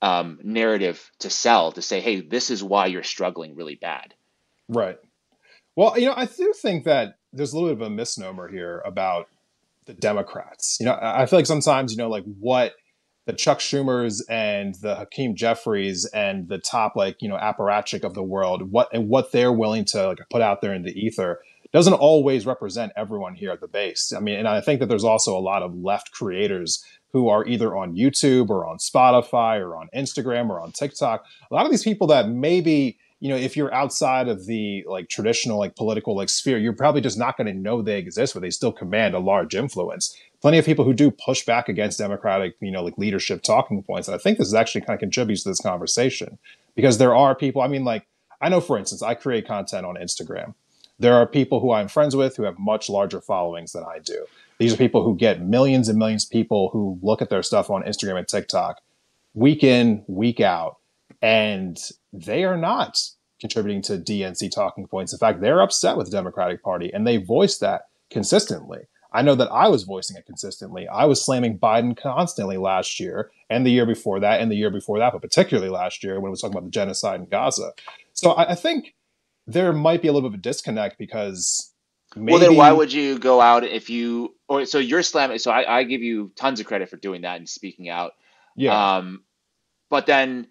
narrative to sell to say, hey, this is why you're struggling really bad. Right. Well, I do think that there's a little bit of a misnomer here about the Democrats. I feel like sometimes, like what the Chuck Schumers and the Hakeem Jeffries and the top, like, apparatchik of the world, what they're willing to like put out there in the ether doesn't always represent everyone here at the base. I mean, and I think that there's also a lot of left creators who are either on YouTube or on Spotify or on Instagram or on TikTok. A lot of these people that maybe if you're outside of the like traditional like political like sphere, you're probably just not going to know they exist, but they still command a large influence. Plenty of people who do push back against democratic, like leadership talking points. And I think this actually kind of contributes to this conversation because there are people, I mean, like, I know, for instance, I create content on Instagram. There are people who I'm friends with who have much larger followings than I do. These are people who get millions and millions of people who look at their stuff on Instagram and TikTok week in, week out, and they are not contributing to DNC talking points. In fact, they're upset with the Democratic Party, and they voice that consistently. I know that I was voicing it consistently. I was slamming Biden constantly last year and the year before that and the year before that, but particularly last year when it was talking about the genocide in Gaza. So I think there might be a little bit of a disconnect because maybe. Well, then why would you go out if you, or so you're slamming, so I give you tons of credit for doing that and speaking out. Yeah. But then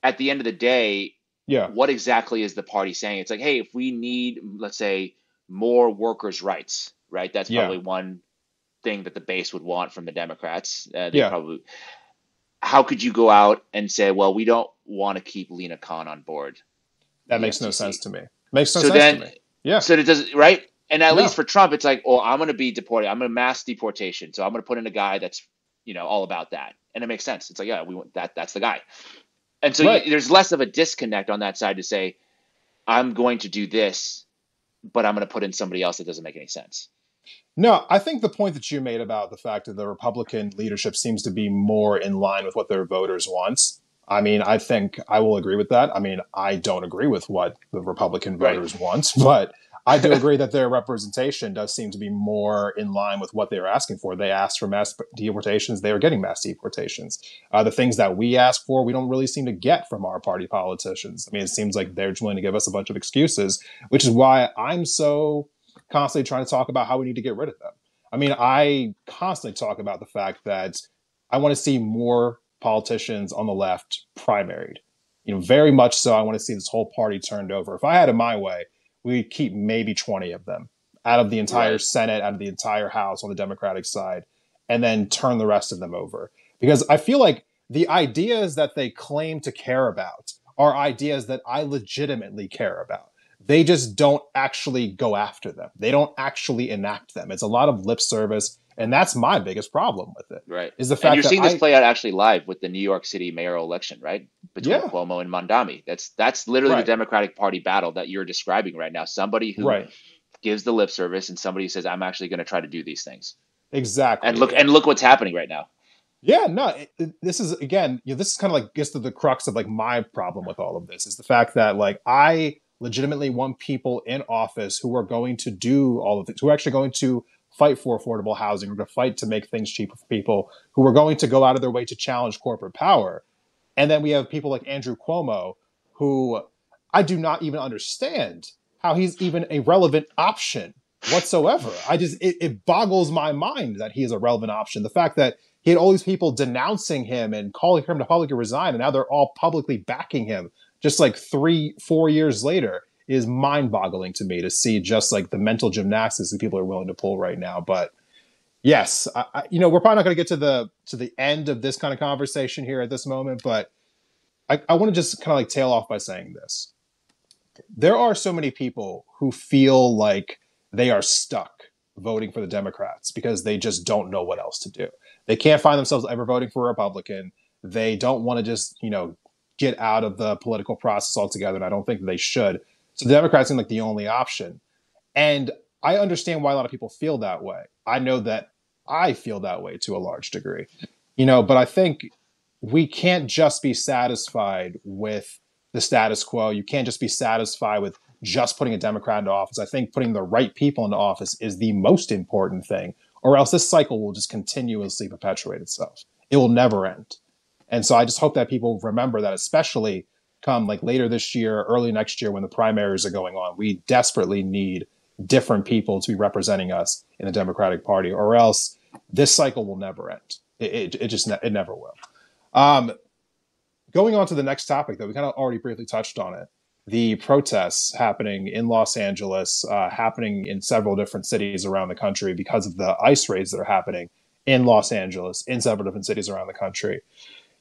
at the end of the day, Yeah. what exactly is the party saying? It's like, hey, if we need, let's say, more workers' rights, right? That's Yeah. probably one thing that the base would want from the Democrats. Yeah. Probably. How could you go out and say, well, we don't want to keep Lena Khan on board? That makes no sense to me. Makes no sense to me. Yeah. So it does, right? And at No. least for Trump, it's like, oh, I'm going to be deported. I'm going to mass deportation. So I'm going to put in a guy that's, all about that. And it makes sense. It's like, yeah, we want that. That's the guy. And so Right. there's less of a disconnect on that side to say, I'm going to do this, but I'm going to put in somebody else that doesn't make any sense. No, I think the point that you made about the fact that the Republican leadership seems to be more in line with what their voters want. I mean, I think I will agree with that. I mean, I don't agree with what the Republican voters want, but I do agree that their representation does seem to be more in line with what they're asking for. They asked for mass deportations. They are getting mass deportations. The things that we ask for, we don't really seem to get from our party politicians. I mean, it seems like they're just willing to give us a bunch of excuses, which is why I'm so constantly trying to talk about how we need to get rid of them. I mean, I constantly talk about the fact that I want to see more politicians on the left primaried. Very much so. I want to see this whole party turned over. If I had it my way, we'd keep maybe 20 of them out of the entire Senate, out of the entire House on the Democratic side, and then turn the rest of them over. Because I feel like the ideas that they claim to care about are ideas that I legitimately care about. They just don't actually go after them. They don't actually enact them. It's a lot of lip service. And that's my biggest problem with it. Right. Is the fact and you're that seeing this play out actually live with the New York City mayoral election, right? Between Cuomo and Mondami. That's literally the Democratic Party battle that you're describing right now. Somebody who gives the lip service and somebody who says, I'm actually going to try to do these things. Exactly. And look what's happening right now. Yeah, no, this is, again, this is kind of like gets to the crux of like my problem with all of this is the fact that like I legitimately want people in office who are going to do all of this, who are actually going to fight for affordable housing, or to fight to make things cheaper for people, who are going to go out of their way to challenge corporate power. And then we have people like Andrew Cuomo, who I do not even understand how he's even a relevant option whatsoever. It boggles my mind that he is a relevant option. The fact that he had all these people denouncing him and calling him to publicly resign, and now they're all publicly backing him just like 3-4 years later is mind-boggling to me to see just like the mental gymnastics that people are willing to pull right now. But yes, we're probably not going to get to the end of this kind of conversation here at this moment, but I want to just kind of like tail off by saying this. There are so many people who feel like they are stuck voting for the Democrats because they just don't know what else to do. They can't find themselves ever voting for a Republican. They don't want to just, get out of the political process altogether, and I don't think that they should. So the Democrats seem like the only option. And I understand why a lot of people feel that way. I know that I feel that way to a large degree, but I think we can't just be satisfied with the status quo. You can't just be satisfied with just putting a Democrat into office. I think putting the right people into office is the most important thing, or else this cycle will just continuously perpetuate itself. It will never end. And so I just hope that people remember that, especially come like later this year, early next year when the primaries are going on. We desperately need different people to be representing us in the Democratic Party, or else this cycle will never end. It never will. Going on to the next topic, though, we kind of already briefly touched on it. The protests happening in Los Angeles, happening in several different cities around the country because of the ICE raids that are happening in Los Angeles, in several different cities around the country.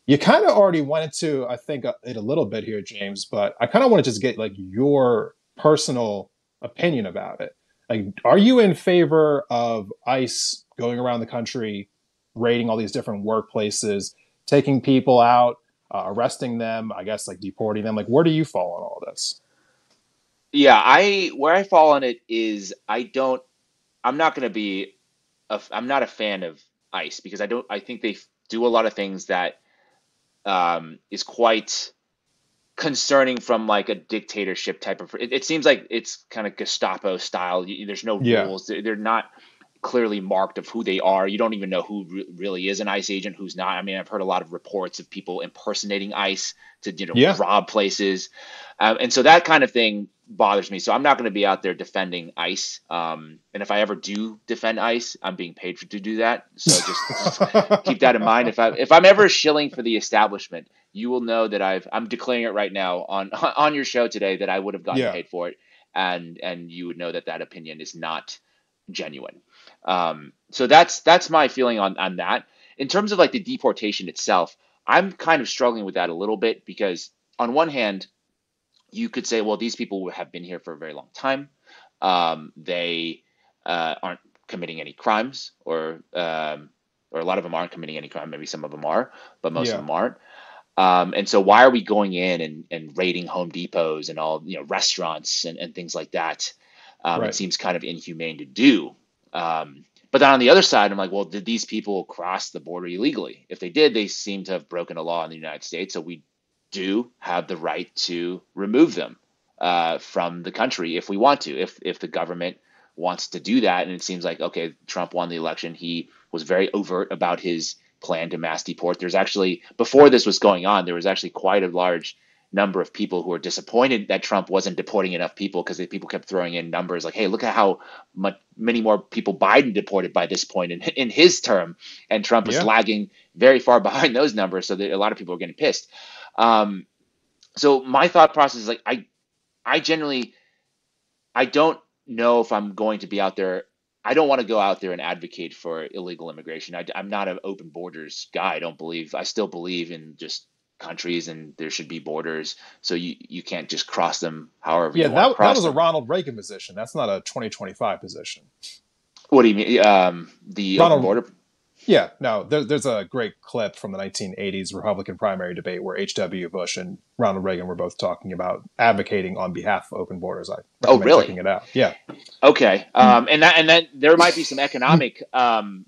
You kind of already went into, I think, it a little bit here, James, but I kind of want to just get like your personal opinion about it. Like, are you in favor of ICE going around the country, raiding all these different workplaces, taking people out, arresting them, I guess like deporting them? Like, where do you fall on all this? Yeah, I where I fall on it is I'm not going to be I'm not a fan of ICE because I think they do a lot of things that is quite concerning from like a dictatorship type of. It seems like it's kind of Gestapo style. There's no Yeah, rules. They're not clearly marked of who they are. You don't even know who really is an ICE agent, who's not. I mean, I've heard a lot of reports of people impersonating ICE to yeah, rob places, and so that kind of thing bothers me. So I'm not going to be out there defending ICE. And if I ever do defend ICE, I'm being paid to do that. So just keep that in mind. If I'm ever shilling for the establishment, you will know that I'm declaring it right now on on your show today that I would have gotten yeah. paid for it, and you would know that that opinion is not genuine. So that's my feeling on that. In terms of like the deportation itself, I'm kind of struggling with that a little bit because on one hand, you could say, well, these people have been here for a very long time. They aren't committing any crimes, or a lot of them aren't committing any crime. Maybe some of them are, but most of Yeah, them aren't. And so why are we going in and raiding Home Depots and all, restaurants and things like that? It right. seems kind of inhumane to do. But then on the other side, I'm like, well, did these people cross the border illegally? If they did, they seem to have broken a law in the United States. So we do have the right to remove them from the country if we want to, if the government wants to do that. And it seems like, okay, Trump won the election. He was very overt about his plan to mass deport. There's actually, before this was going on, there was actually quite a large number of people who were disappointed that Trump wasn't deporting enough people because people kept throwing in numbers like, hey, look at how many more people Biden deported by this point in his term. And Trump was Yeah. lagging very far behind those numbers. So that a lot of people were getting pissed. Um, so my thought process is like, I generally, I don't know if I'm going to be out there. I don't want to go out there and advocate for illegal immigration. I'm not an open borders guy. I still believe in just countries and there should be borders. So you can't just cross them however Yeah, you want to that cross was a them. Ronald Reagan position. That's not a 2025 position. What do you mean? The open Ronald, border? yeah, no, there's a great clip from the 1980s Republican primary debate where H.W. Bush and Ronald Reagan were both talking about advocating on behalf of open borders. I Oh, recommend checking really? it out. Yeah, Okay. And that there might be some economic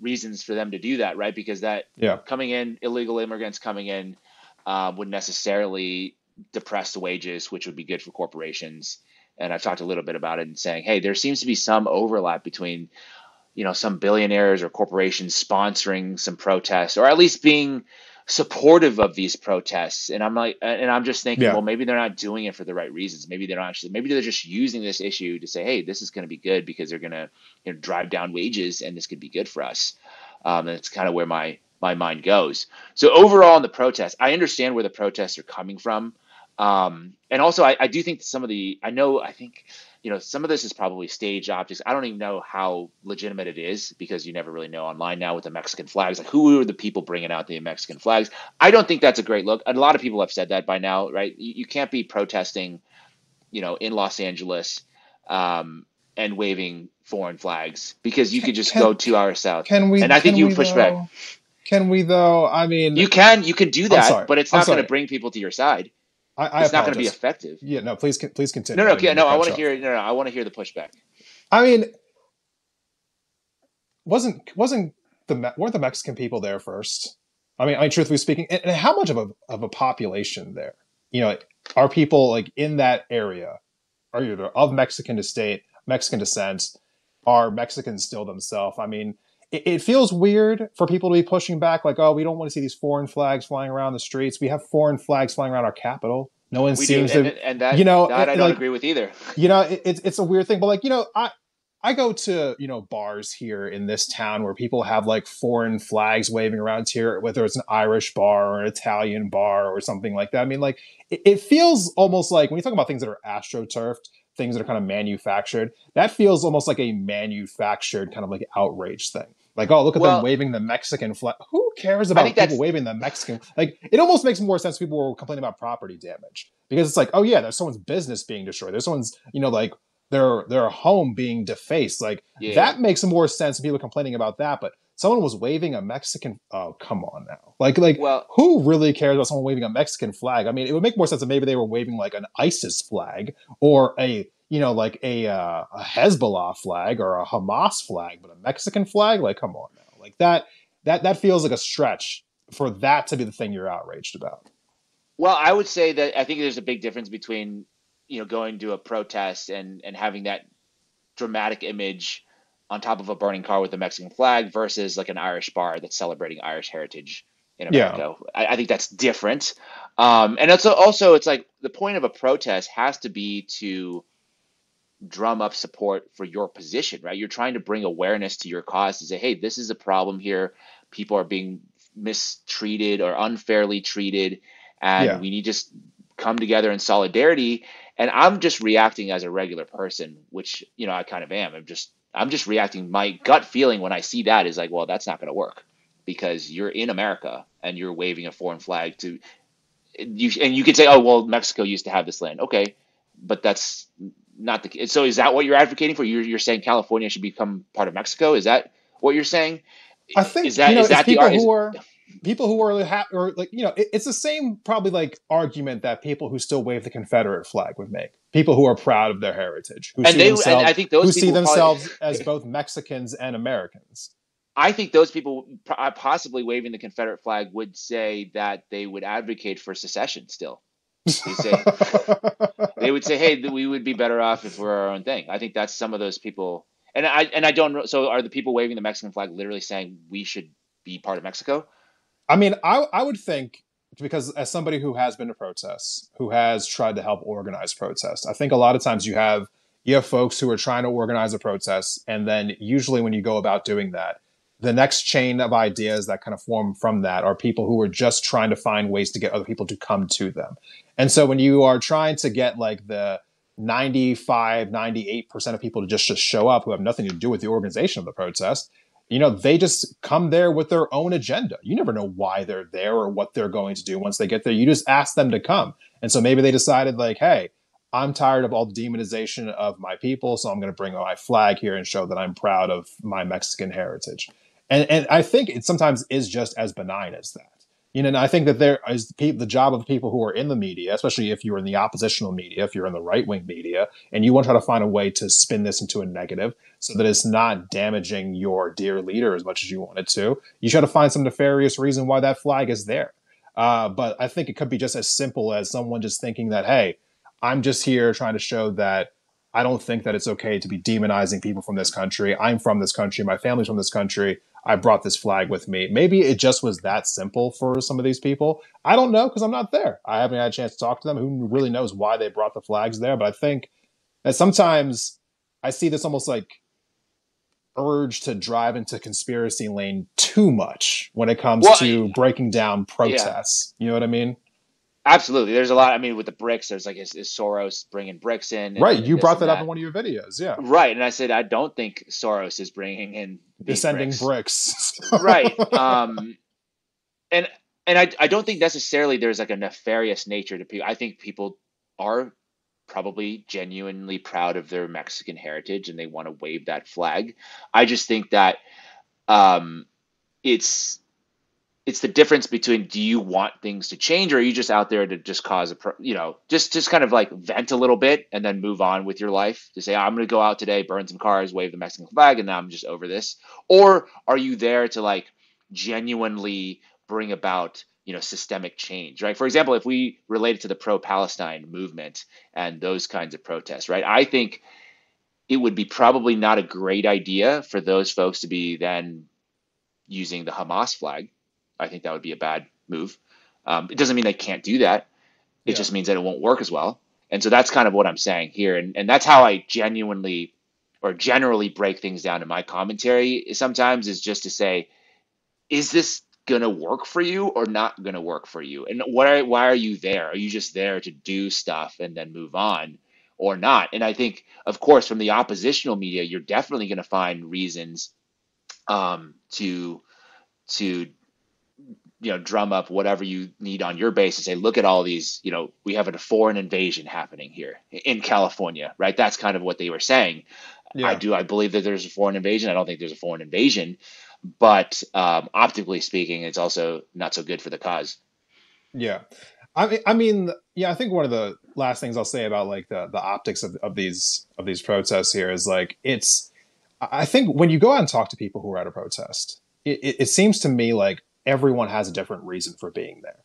reasons for them to do that, right? Because that yeah, coming in, illegal immigrants coming in would necessarily depress the wages, which would be good for corporations. And I've talked a little bit about it and saying, hey, there seems to be some overlap between, some billionaires or corporations sponsoring some protests, or at least being supportive of these protests. And I'm just thinking, yeah, well, maybe they're not doing it for the right reasons. Maybe they're just using this issue to say, hey, this is going to be good because they're going to, drive down wages and this could be good for us. And it's kind of where my mind goes. So overall in the protests, I understand where the protests are coming from. And also I do think some of I think, some of this is probably stage optics. I don't even know how legitimate it is because you never really know online now with the Mexican flags. Like, who are the people bringing out the Mexican flags? I don't think that's a great look. A lot of people have said that by now, right? You can't be protesting, in Los Angeles, and waving foreign flags because you can could just go can 2 hours south. can we And I think can you we push back. though? Can we though? I mean, You can do I'm that, sorry. but it's I'm not going to sorry. bring people to your side. I It's not going to be apologize. effective. Yeah, no, please No, continue. I no, didn't okay, mean to no. I cut want you to off. hear. No, no, I want to hear the pushback. I mean, wasn't weren't the Mexican people there first? I mean, truthfully speaking, and how much of a population there? You know, are people like in that area are either of Mexican descent? Are Mexicans still themselves? I mean, it feels weird for people to be pushing back, like, oh, we don't want to see these foreign flags flying around the streets. We have foreign flags flying around our capital. No one We do, seems and to, and that that I don't like agree with either. it's a weird thing, but like I go to bars here in this town where people have like foreign flags waving around here, whether it's an Irish bar or an Italian bar or something like that. I mean, like it feels almost like when you talk about things that are astroturfed, things that are kind of manufactured, that feels almost like a manufactured kind of like outrage thing. Like, oh, look at them Well, waving the Mexican flag. Who cares I think about people that's waving the Mexican? Like, it almost makes more sense. People were complaining about property damage because it's like, oh yeah, there's someone's business being destroyed. There's someone's, like their home being defaced. Like yeah. that makes more sense. Than people complaining about that, but someone was waving a Mexican. Oh, come on now. Like Well, who really cares about someone waving a Mexican flag? I mean, it would make more sense if maybe they were waving like an ISIS flag or like a Hezbollah flag or a Hamas flag, but a Mexican flag, like come on now, like that feels like a stretch for that to be the thing you're outraged about. well, I would say that I think there's a big difference between going to a protest and having that dramatic image on top of a burning car with a Mexican flag versus like an Irish bar that's celebrating Irish heritage in Yeah, America. I think that's different. And it's also it's like the point of a protest has to be to drum up support for your position, right? You're trying to bring awareness to your cause to say, hey, this is a problem here. People are being mistreated or unfairly treated, and yeah. we need to just come together in solidarity. And I'm just reacting as a regular person, which I kind of am. I'm just reacting. My gut feeling when I see that is like, well, that's not going to work because you're in America and you're waving a foreign flag to you, and you could say, oh, well, Mexico used to have this land, okay, but that's not the case. So is that what you're advocating for? You're saying California should become part of Mexico? Is that what you're saying? I Is think that is it's that the art? Is people who are or like it's the same probably like argument that people who still wave the Confederate flag would make. People who are proud of their heritage, and I think who those see people probably. themselves as both Mexicans and Americans. I think those people possibly waving the Confederate flag would say that they would advocate for secession still. They say they would say, "Hey, we would be better off if we're our own thing." I think that's some of those people, and I don't know. So, are the people waving the Mexican flag literally saying we should be part of Mexico? I mean, I would think because as somebody who has been to protests, who has tried to help organize protests, I think a lot of times you have folks who are trying to organize a protest, and then usually when you go about doing that, the next chain of ideas that kind of form from that are people who are just trying to find ways to get other people to come to them. And so when you are trying to get like the 95, 98% of people to just show up who have nothing to do with the organization of the protest, they just come there with their own agenda. You never know why they're there or what they're going to do once they get there. You just ask them to come. And so maybe they decided like, hey, I'm tired of all the demonization of my people, so I'm going to bring my flag here and show that I'm proud of my Mexican heritage. And I think it sometimes is just as benign as that. And I think that there is the job of people who are in the media, especially if you're in the oppositional media, if you're in the right wing media, and you want to try to find a way to spin this into a negative so that it's not damaging your dear leader as much as you want it to. You try to find some nefarious reason why that flag is there. But I think it could be just as simple as someone just thinking that, hey, I'm just here trying to show that I don't think that it's okay to be demonizing people from this country. I'm from this country. My family's from this country. I brought this flag with me. Maybe it just was that simple for some of these people. I don't know because I'm not there. I haven't had a chance to talk to them. Who really knows why they brought the flags there? But I think that sometimes I see this almost like urge to drive into conspiracy lane too much when it comes Well, to breaking down yeah, protests. You know what I mean? absolutely. There's a lot. I mean, with the bricks, there's like is Soros bringing bricks in Right. and You this brought and that up in that. one of your videos. Yeah. Right, and I said I don't think Soros is bringing in these Descending bricks. bricks. Right. And I don't think necessarily there's like a nefarious nature to people. I think people are probably genuinely proud of their Mexican heritage and they want to wave that flag. I just think that um, it's it's the difference between do you want things to change or are you just out there to just cause just kind of like vent a little bit and then move on with your life to say I'm going to go out today, burn some cars, wave the Mexican flag, and now I'm just over this. Or are you there to like genuinely bring about systemic change, right? For example, if we relate it to the pro-Palestine movement and those kinds of protests, right? I think it would be probably not a great idea for those folks to be then using the Hamas flag. I think that would be a bad move. It doesn't mean they can't do that. It Yeah. just means that it won't work as well. And so that's kind of what I'm saying here. And that's how I genuinely or generally break things down in my commentary sometimes is just to say, is this going to work for you or not going to work for you? And why are you there? Are you just there to do stuff and then move on or not? And I think, of course, from the oppositional media, you're definitely going to find reasons to drum up whatever you need on your base and say, look at all these, we have a foreign invasion happening here in California, right? That's kind of what they were saying. Yeah. I believe that there's a foreign invasion. I don't think there's a foreign invasion, but optically speaking, it's also not so good for the cause. Yeah. I mean, yeah, I think one of the last things I'll say about like the optics of these protests here is like I think when you go out and talk to people who are at a protest, it seems to me like everyone has a different reason for being there.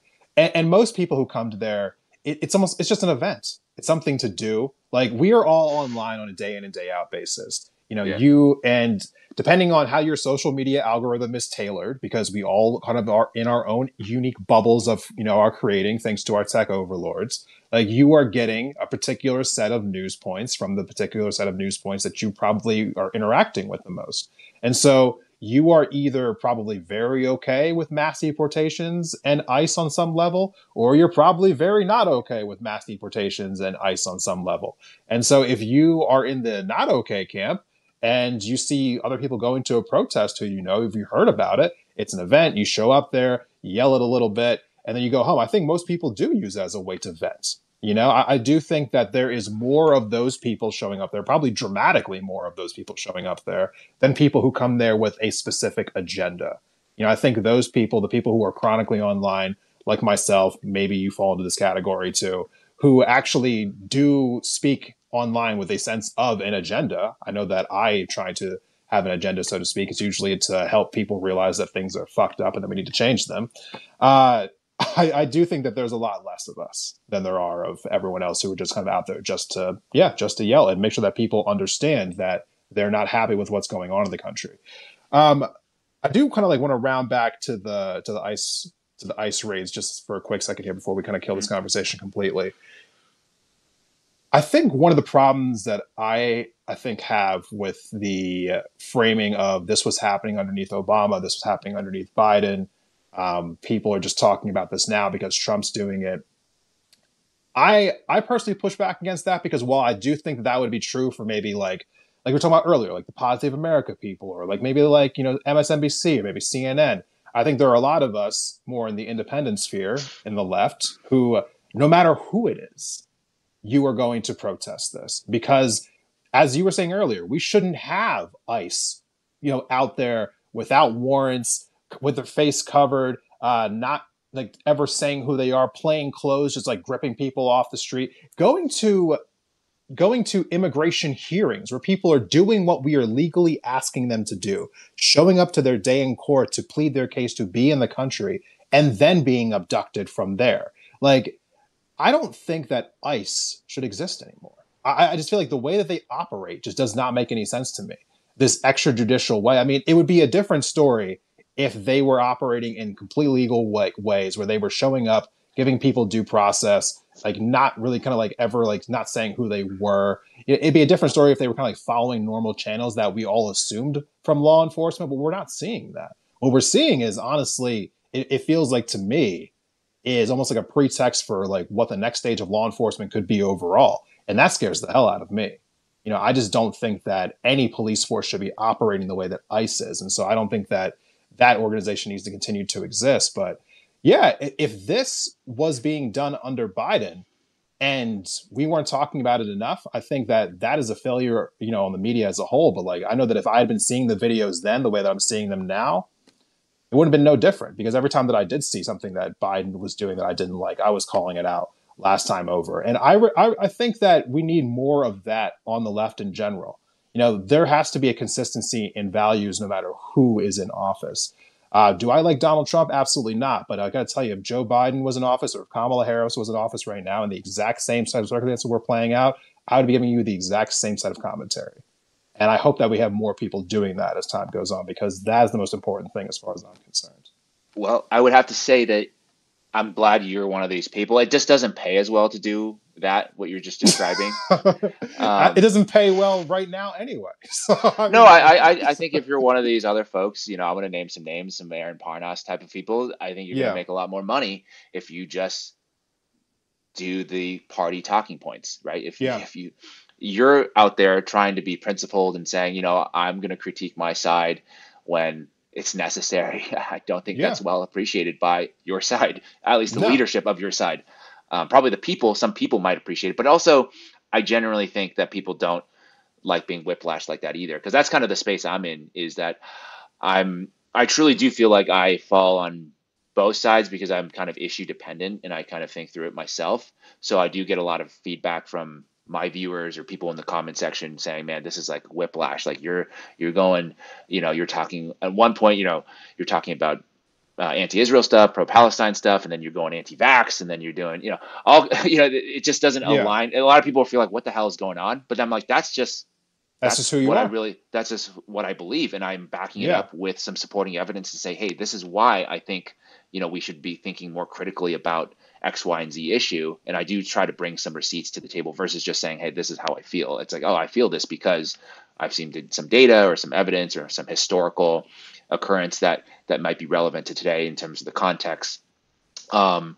And most people who come to there, it's just an event. It's something to do. Like we are all online on a day in and day out basis. You know, Yeah. you and depending on how your social media algorithm is tailored, because we all kind of are in our own unique bubbles of, our creating, thanks to our tech overlords. Like you are getting a particular set of news points from the particular set of news points that you probably are interacting with the most. And so you are either probably very okay with mass deportations and ICE on some level, or you're probably very not okay with mass deportations and ICE on some level. And so if you are in the not okay camp, and you see other people going to a protest who if you heard about it, it's an event, you show up there, you yell it a little bit, and then you go home. I think most people do use it as a way to vent. I do think that there is more of those people showing up there, probably dramatically more of those people showing up there than people who come there with a specific agenda. I think those people, the people who are chronically online, like myself, maybe you fall into this category too, who actually do speak online with a sense of an agenda. I know that I try to have an agenda, so to speak. It's usually to help people realize that things are fucked up and that we need to change them. Uh, I do think that there's a lot less of us than there are of everyone else who are just kind of out there just to yell and make sure that people understand that they're not happy with what's going on in the country. Um, I do kind of like want to round back to the ice raids just for a quick second here before we kind of kill this Mhm. conversation completely. I think one of the problems that I think have with the framing of this was happening underneath Obama, this was happening underneath Biden. People are just talking about this now because Trump's doing it. I personally push back against that because while I do think that would be true for maybe like we were talking about earlier, like the Positive America people, or like maybe like MSNBC or maybe CNN. I think there are a lot of us more in the independent sphere in the left who, no matter who it is, you are going to protest this because, as you were saying earlier, we shouldn't have ICE, out there without warrants, with their face covered, not like ever saying who they are, plain clothes, just like gripping people off the street, going to immigration hearings where people are doing what we are legally asking them to do, showing up to their day in court to plead their case to be in the country, and then being abducted from there. Like, I don't think that ICE should exist anymore. I just feel like the way that they operate just does not make any sense to me. This extrajudicial way. I mean, it would be a different story if they were operating in completely legal ways where they were showing up, giving people due process, like not really kind of like ever like not saying who they were. It'd be a different story if they were kind of like following normal channels that we all assumed from law enforcement, but we're not seeing that. What we're seeing is honestly, it feels like to me, is almost like a pretext for like what the next stage of law enforcement could be overall. And that scares the hell out of me. I just don't think that any police force should be operating the way that ICE is. And so I don't think that that organization needs to continue to exist. But yeah, if this was being done under Biden and we weren't talking about it enough, I think that that is a failure, on the media as a whole. But like, I know that if I had been seeing the videos then the way that I'm seeing them now, it would have been no different because every time that I did see something that Biden was doing that I didn't like, I was calling it out last time over. And I think that we need more of that on the left in general. There has to be a consistency in values no matter who is in office. Do I like Donald Trump? Absolutely not. But I got to tell you, if Joe Biden was in office or if Kamala Harris was in office right now and the exact same set of circumstances were playing out, I would be giving you the exact same set of commentary. And I hope that we have more people doing that as time goes on, because that is the most important thing as far as I'm concerned. Well, I would have to say that I'm glad you're one of these people. It just doesn't pay as well to do that, what you're just describing. It Um, doesn't pay well right now anyway. So, I no, mean, I think if you're one of these other folks, I'm going to name some names, some Aaron Parnas type of people. I think you're going to yeah, make a lot more money if you just do the party talking points, right? If yeah, you're out there trying to be principled and saying, I'm going to critique my side when it's necessary. I don't think Yeah. that's well appreciated by your side, at least the No. leadership of your side. Probably the people, some people might appreciate it, but also I generally think that people don't like being whiplashed like that either, because that's kind of the space I'm in. Is that I truly do feel like I fall on both sides because I'm kind of issue dependent and I kind of think through it myself. So I do get a lot of feedback from my viewers or people in the comment section saying, "Man, this is like whiplash. Like you're going, you're talking at one point, you're talking about anti-Israel stuff, pro-Palestine stuff, and then you're going anti-vax, and then you're doing, all, it just doesn't Yeah. align. A lot of people feel like, what the hell is going on? But I'm like, That's just who you are. that's just what I believe. And I'm backing it Yeah. up with some supporting evidence to say, hey, this is why I think, we should be thinking more critically about X, Y, and Z issue. And I do try to bring some receipts to the table versus just saying, hey, this is how I feel. It's like, oh, I feel this because I've seen some data or some evidence or some historical occurrence that might be relevant to today in terms of the context. But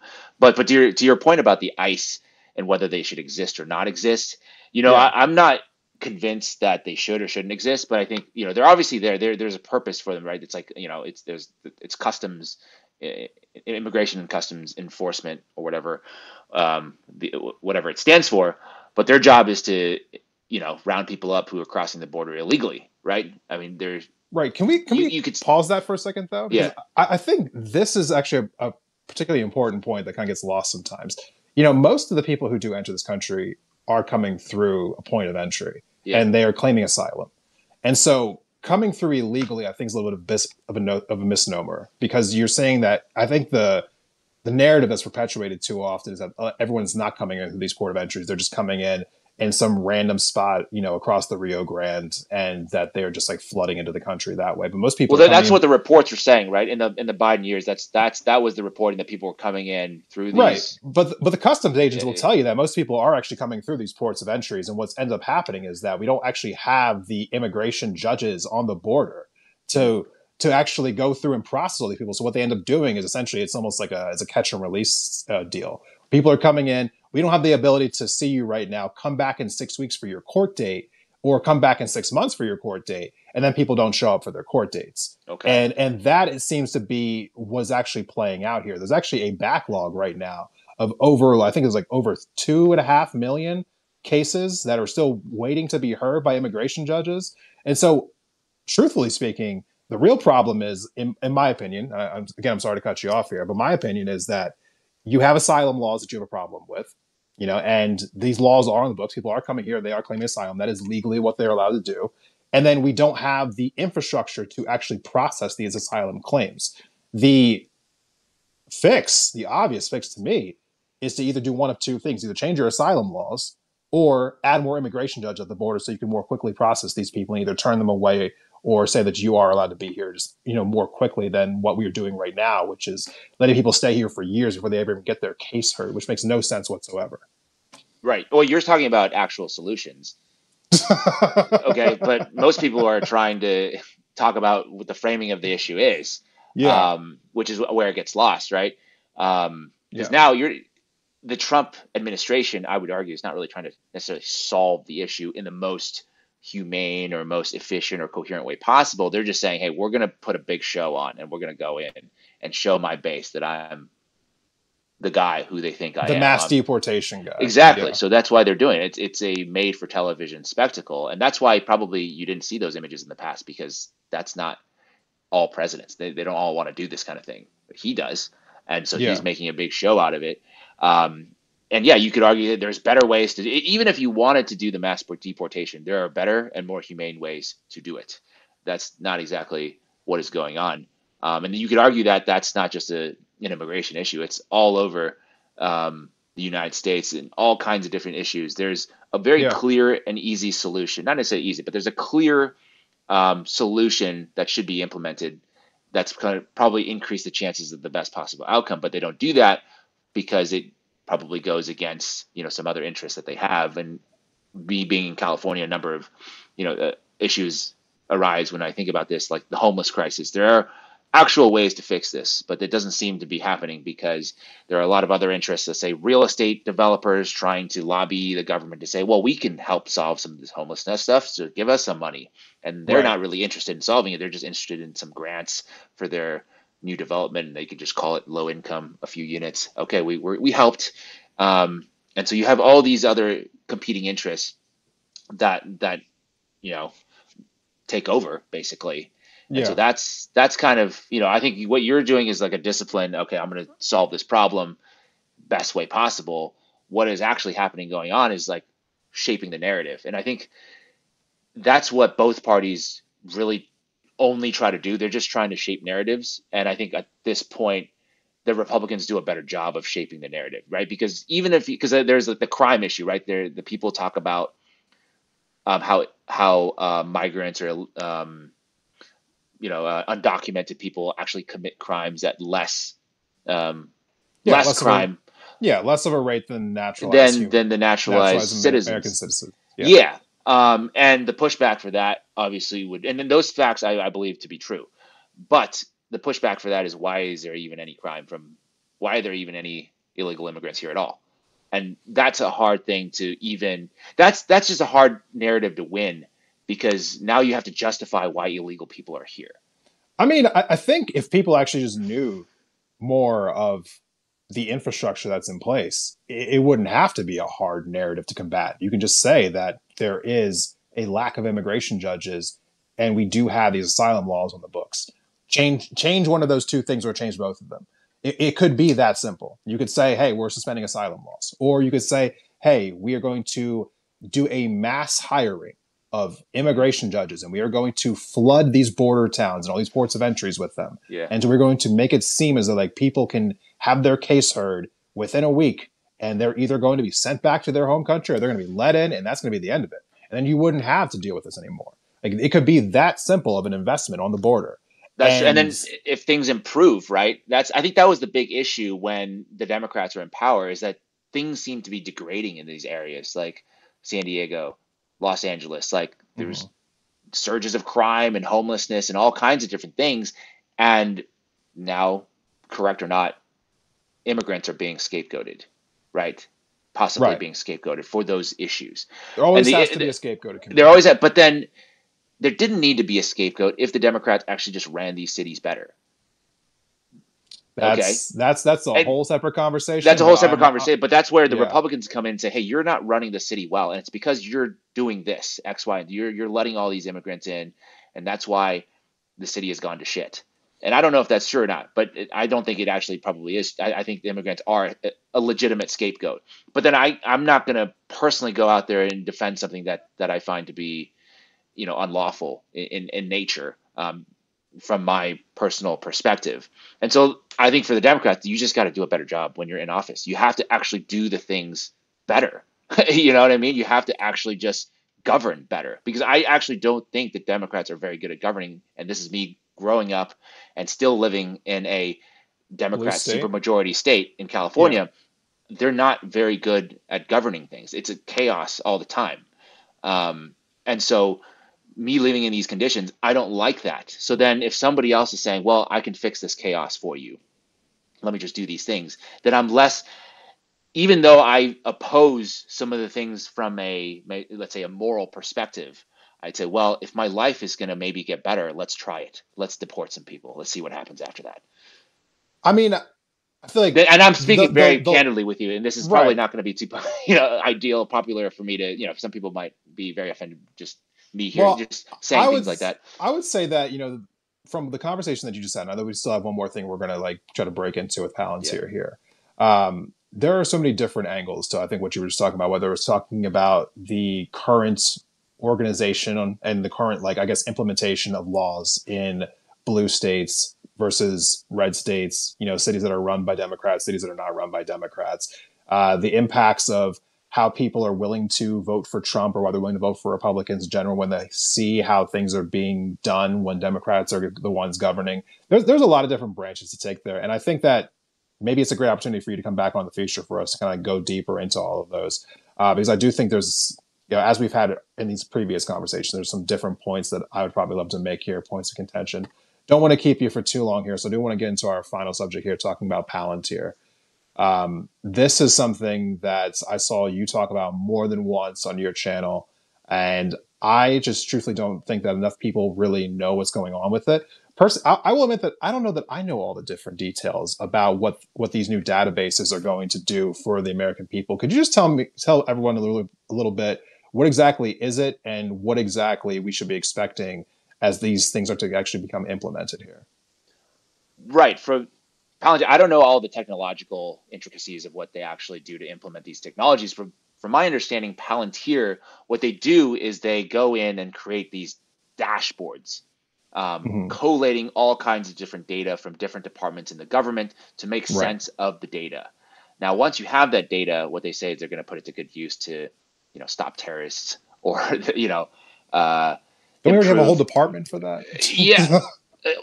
to your point about the ICE and whether they should exist or not exist, Yeah. I'm not convinced that they should or shouldn't exist, but I think they're obviously there. There's a purpose for them, right? It's like it's customs, immigration and customs enforcement or whatever, whatever it stands for. But their job is to round people up who are crossing the border illegally, right? I mean, there's Right. Can we you could pause that for a second though? Because yeah I think this is actually a particularly important point that kind of gets lost sometimes. Most of the people who do enter this country are coming through a point of entry, yeah and they are claiming asylum. And so coming through illegally, I think, is a little bit of a misnomer, because you're saying that I think the narrative that's perpetuated too often is that everyone's not coming in through these port of entries. They're just coming in some random spot, across the Rio Grande, and that they're just like flooding into the country that way. But most people Well, are coming that's in. what the reports are saying, right? In the Biden years, that was the reporting that people were coming in through Right, these. but the customs agents will Yeah, tell you that most people are actually coming through these ports of entries, and what's ends up happening is that we don't actually have the immigration judges on the border mm, to actually go through and process all these people. So what they end up doing is essentially it's almost like it's a catch and release deal. People are coming in. We don't have the ability to see you right now. Come back in 6 weeks for your court date, or come back in 6 months for your court date, and then people don't show up for their court dates. okay. And that, it seems to be, was actually playing out here. There's actually a backlog right now of over, I think it was like over 2.5 million cases that are still waiting to be heard by immigration judges. And so, truthfully speaking, the real problem is, in my opinion, I'm sorry to cut you off here, but my opinion is that you have asylum laws that you have a problem with, and these laws are on the books. People are coming here, they are claiming asylum. That is legally what they're allowed to do. And then we don't have the infrastructure to actually process these asylum claims. The the obvious fix to me, is to either do one of two things: either change your asylum laws, or add more immigration judges at the border so you can more quickly process these people and either turn them away, or say that you are allowed to be here just more quickly than what we are doing right now, which is letting people stay here for years before they ever even get their case heard, which makes no sense whatsoever. Right. Well, you're talking about actual solutions, okay? But most people are trying to talk about what the framing of the issue is, Yeah, which is where it gets lost, right? Because yeah, now the Trump administration, I would argue, is not really trying to necessarily solve the issue in the most humane or most efficient or coherent way possible. They're just saying, hey, we're going to put a big show on, and we're going to go in and show my base that I'm the guy who they think I the am. mass deportation guy. Exactly. Yeah, So that's why they're doing it. It's a made for television spectacle. And that's why probably you didn't see those images in the past, because that's not all presidents. They don't all want to do this kind of thing. But he does. And so he's yeah, making a big show out of it. Um, and yeah, you could argue that there's better ways to even if you wanted to do the mass deportation, there are better and more humane ways to do it. That's not exactly what is going on. And you could argue that that's not just an immigration issue. It's all over the United States and all kinds of different issues. There's a very yeah. clear and easy solution, not necessarily easy, but there's a clear solution that should be implemented that's going to probably increase the chances of the best possible outcome. But they don't do that because it probably goes against some other interests that they have. And me being in California, a number of issues arise when I think about this, like the homeless crisis. There are actual ways to fix this, but it doesn't seem to be happening because there are a lot of other interests, let's say real estate developers trying to lobby the government to say, well, we can help solve some of this homelessness stuff, so give us some money. And they're Right. not really interested in solving it. They're just interested in some grants for their new development. And they could just call it low income, a few units. Okay, we helped. And so you have all these other competing interests that you know take over basically. And so Yeah. that's kind of, I think what you're doing is like a discipline. Okay, I'm going to solve this problem best way possible. What is actually happening going on is like shaping the narrative. And I think that's what both parties really only try to do. They're just trying to shape narratives. And I think at this point, the Republicans do a better job of shaping the narrative, right? Because even if, because there's like the crime issue, right? There, the people talk about how migrants or undocumented people actually commit crimes at um, Yeah. less crime Less of a rate than naturalized than the naturalized naturalized American citizens. citizens. Yeah. Yeah. And the pushback for that obviously would, and then those facts I believe to be true. But the pushback for that is why is there even any crime why are there even any illegal immigrants here at all? And that's a hard thing to even, that's just a hard narrative to win because now you have to justify why illegal people are here. I mean, I think if people actually just knew more of the infrastructure that's in place, it wouldn't have to be a hard narrative to combat. You can just say that there is a lack of immigration judges, and we do have these asylum laws on the books. Change one of those two things, or change both of them. It could be that simple. You could say, "Hey, we're suspending asylum laws," or you could say, "Hey, we are going to do a mass hiring of immigration judges, and we are going to flood these border towns and all these ports of entries with them, Yeah. and we're going to make it seem as though like people can have their case heard within a week, and they're either going to be sent back to their home country or they're going to be let in, and that's going to be the end of it. And then you wouldn't have to deal with this anymore. Like it could be that simple of an investment on the border." That's true. And And then if things improve, right? I think that was the big issue when the Democrats are in power is that things seem to be degrading in these areas like San Diego, Los Angeles. Like there's mhm. surges of crime and homelessness and all kinds of different things. And now, correct or not, immigrants are being scapegoated, right? Possibly Right, being scapegoated for those issues. there And always has to be a scapegoat they're community. always at, but then there didn't need to be a scapegoat if the Democrats actually just ran these cities better. Okay. That's a And whole separate that's conversation. a But whole separate conversation, but that's where the yeah, Republicans come in and say, "Hey, you're not running the city well, and it's because you're doing this X, Y, and you're letting all these immigrants in, and that's why the city has gone to shit." And I don't know if that's true or not, but I don't think it actually probably is. I think the immigrants are a legitimate scapegoat. But then I'm not going to personally go out there and defend something that I find to be, unlawful in nature. From my personal perspective. And so I think for the Democrats, you just got to do a better job when you're in office. You have to actually do the things better. You know what I mean? You have to actually just govern better because I actually don't think that Democrats are very good at governing. And this is me growing up and still living in a blue Democrat state. supermajority state in Yeah. California. They're not very good at governing things. It's a chaos all the time. And so me living in these conditions, I don't like that. So then if somebody else is saying, well, I can fix this chaos for you, let me just do these things, then I'm less, even though I oppose some of the things from let's say a moral perspective, I'd say, well, if my life is going to maybe get better, let's try it. Let's deport some people. Let's see what happens after that. I mean, I feel like And I'm the speaking the very the candidly with you, and this is probably right. not going to be too, ideal, popular for me to, some people might be very offended just me here, Well, just I saying would things like that. I would say that from the conversation that you just had. I know we still have one more thing we're gonna like try to break into with Yeah. Palantir here. There are so many different angles to I think what you were just talking about. Whether it's talking about the current organization and the current like I guess implementation of laws in blue states versus red states. Cities that are run by Democrats, cities that are not run by Democrats. The impacts of how people are willing to vote for Trump or why they're willing to vote for Republicans in general when they see how things are being done when Democrats are the ones governing. There's a lot of different branches to take there. And I think that maybe it's a great opportunity for you to come back on the future for us to kind of go deeper into all of those. Because I do think there's, as we've had in these previous conversations, there's some different points that I would probably love to make here, points of contention. don't want to keep you for too long here, so I do want to get into our final subject here, talking about Palantir. This is something that I saw you talk about more than once on your channel, and I just truthfully don't think that enough people really know what's going on with it. I will admit that I don't know that I know all the different details about what these new databases are going to do for the American people. Could you just tell everyone a little bit what exactly is it, and what exactly we should be expecting as these things are to actually become implemented here? Right. For Palantir, I don't know all the technological intricacies of what they actually do to implement these technologies. From my understanding, Palantir, what they do is they go in and create these dashboards, Hmm. collating all kinds of different data from different departments in the government to make Right. sense of the data. Now, once you have that data, what they say is they're going to put it to good use to, stop terrorists or, uh, Don't we already have a whole improve. department for that? Yeah,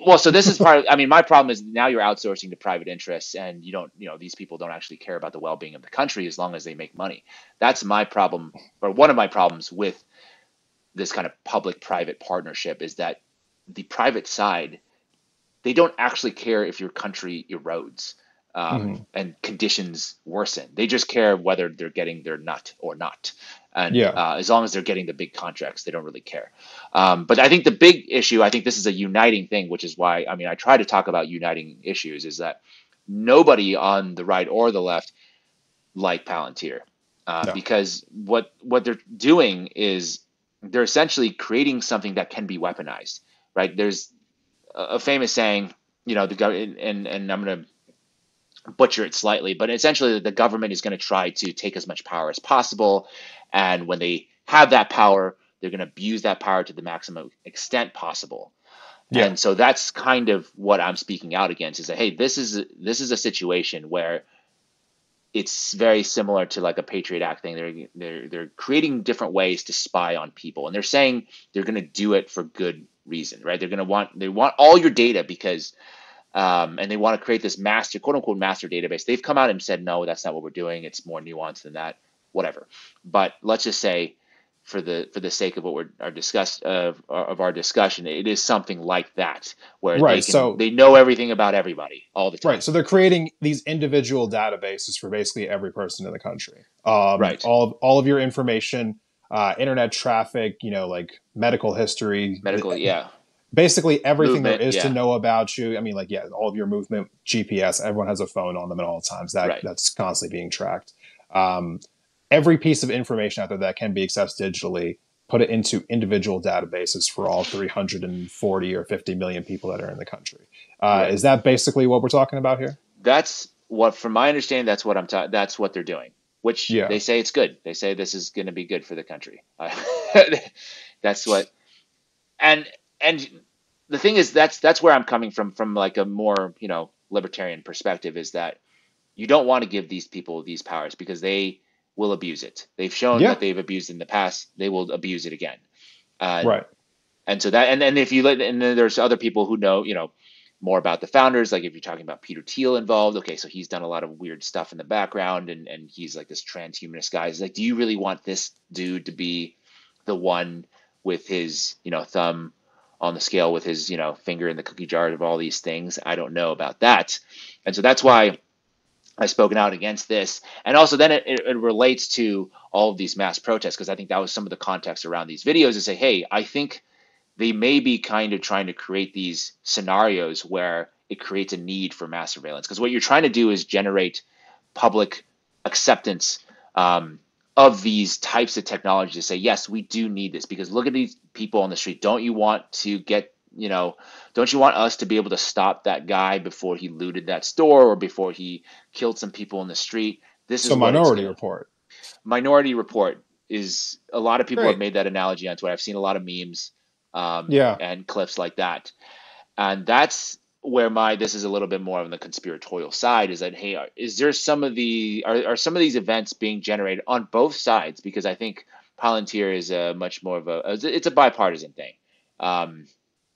well, so this is part of, I mean, my problem is now you're outsourcing to private interests and you don't, these people don't actually care about the well-being of the country as long as they make money. That's my problem, or one of my problems with this kind of public-private partnership is that the private side, they don't actually care if your country erodes Hmm. and conditions worsen. They just care whether they're getting their nut or not. And Yeah. as long as they're getting the big contracts, they don't really care. But I think the big issue, I think this is a uniting thing, which is why, I mean, I try to talk about uniting issues, is that nobody on the right or the left like Palantir, No. because what they're doing is they're essentially creating something that can be weaponized, right? There's a famous saying, the government, and I'm going to butcher it slightly, but essentially the government is going to try to take as much power as possible. And when they have that power, they're going to abuse that power to the maximum extent possible. Yeah. And so that's kind of what I'm speaking out against, is that, hey, this is a situation where it's very similar to like a Patriot Act thing. They're creating different ways to spy on people, and they're saying they're going to do it for good reason, right? They want all your data because and they want to create this master, quote unquote, master database. They've come out and said, no, that's not what we're doing. It's more nuanced than that. Whatever. But let's just say, for the sake of what we're of our discussion, it is something like that, where Right. So they know everything about everybody all the right. time. So they're creating these individual databases for basically every person in the country. Right. All of your information, internet traffic, like medical history, Medical. Yeah. basically everything there Movement. is to Yeah. know about you. I mean, like, yeah, all of your movement, GPS. Everyone has a phone on them at all times. Right. That's constantly being tracked. Um, every piece of information out there that can be accessed digitally, put it into individual databases for all 340 or 50 million people that are in the country. Right. Is that basically what we're talking about here? That's what, from my understanding, that's what that's what they're doing. Which Yeah. they say it's good. They say this is going to be good for the country. That's what. And and the thing is, that's where I'm coming from like a more libertarian perspective, is that you don't want to give these people these powers because they will abuse it. They've shown Yeah. that they've abused in the past. They will abuse it again. Right. And so that, and then if you let, and then there's other people who know, more about the founders. Like if you're talking about Peter Thiel involved, okay, so he's done a lot of weird stuff in the background, and he's like this transhumanist guy. He's like, do you really want this dude to be the one with his, thumb on the scale, with his, finger in the cookie jar of all these things? I don't know about that. And so that's why I've spoken out against this. And also then it relates to all of these mass protests, because I think that was some of the context around these videos, to say, hey, I think they may be kind of trying to create these scenarios where it creates a need for mass surveillance. Because what you're trying to do is generate public acceptance of these types of technology, to say, yes, we do need this, because look at these people on the street. Don't you want to get, don't you want us to be able to stop that guy before he looted that store or before he killed some people in the street? This So is what it's Minority going to. Report. Minority Report is, a lot of people have Great. made that analogy on Twitter. I've seen a lot of memes Yeah. and clips like that. And that's where this is a little bit more on the conspiratorial side, is that, hey, is there some of are some of these events being generated on both sides? Because I think Palantir is a much more of it's a bipartisan thing. Um,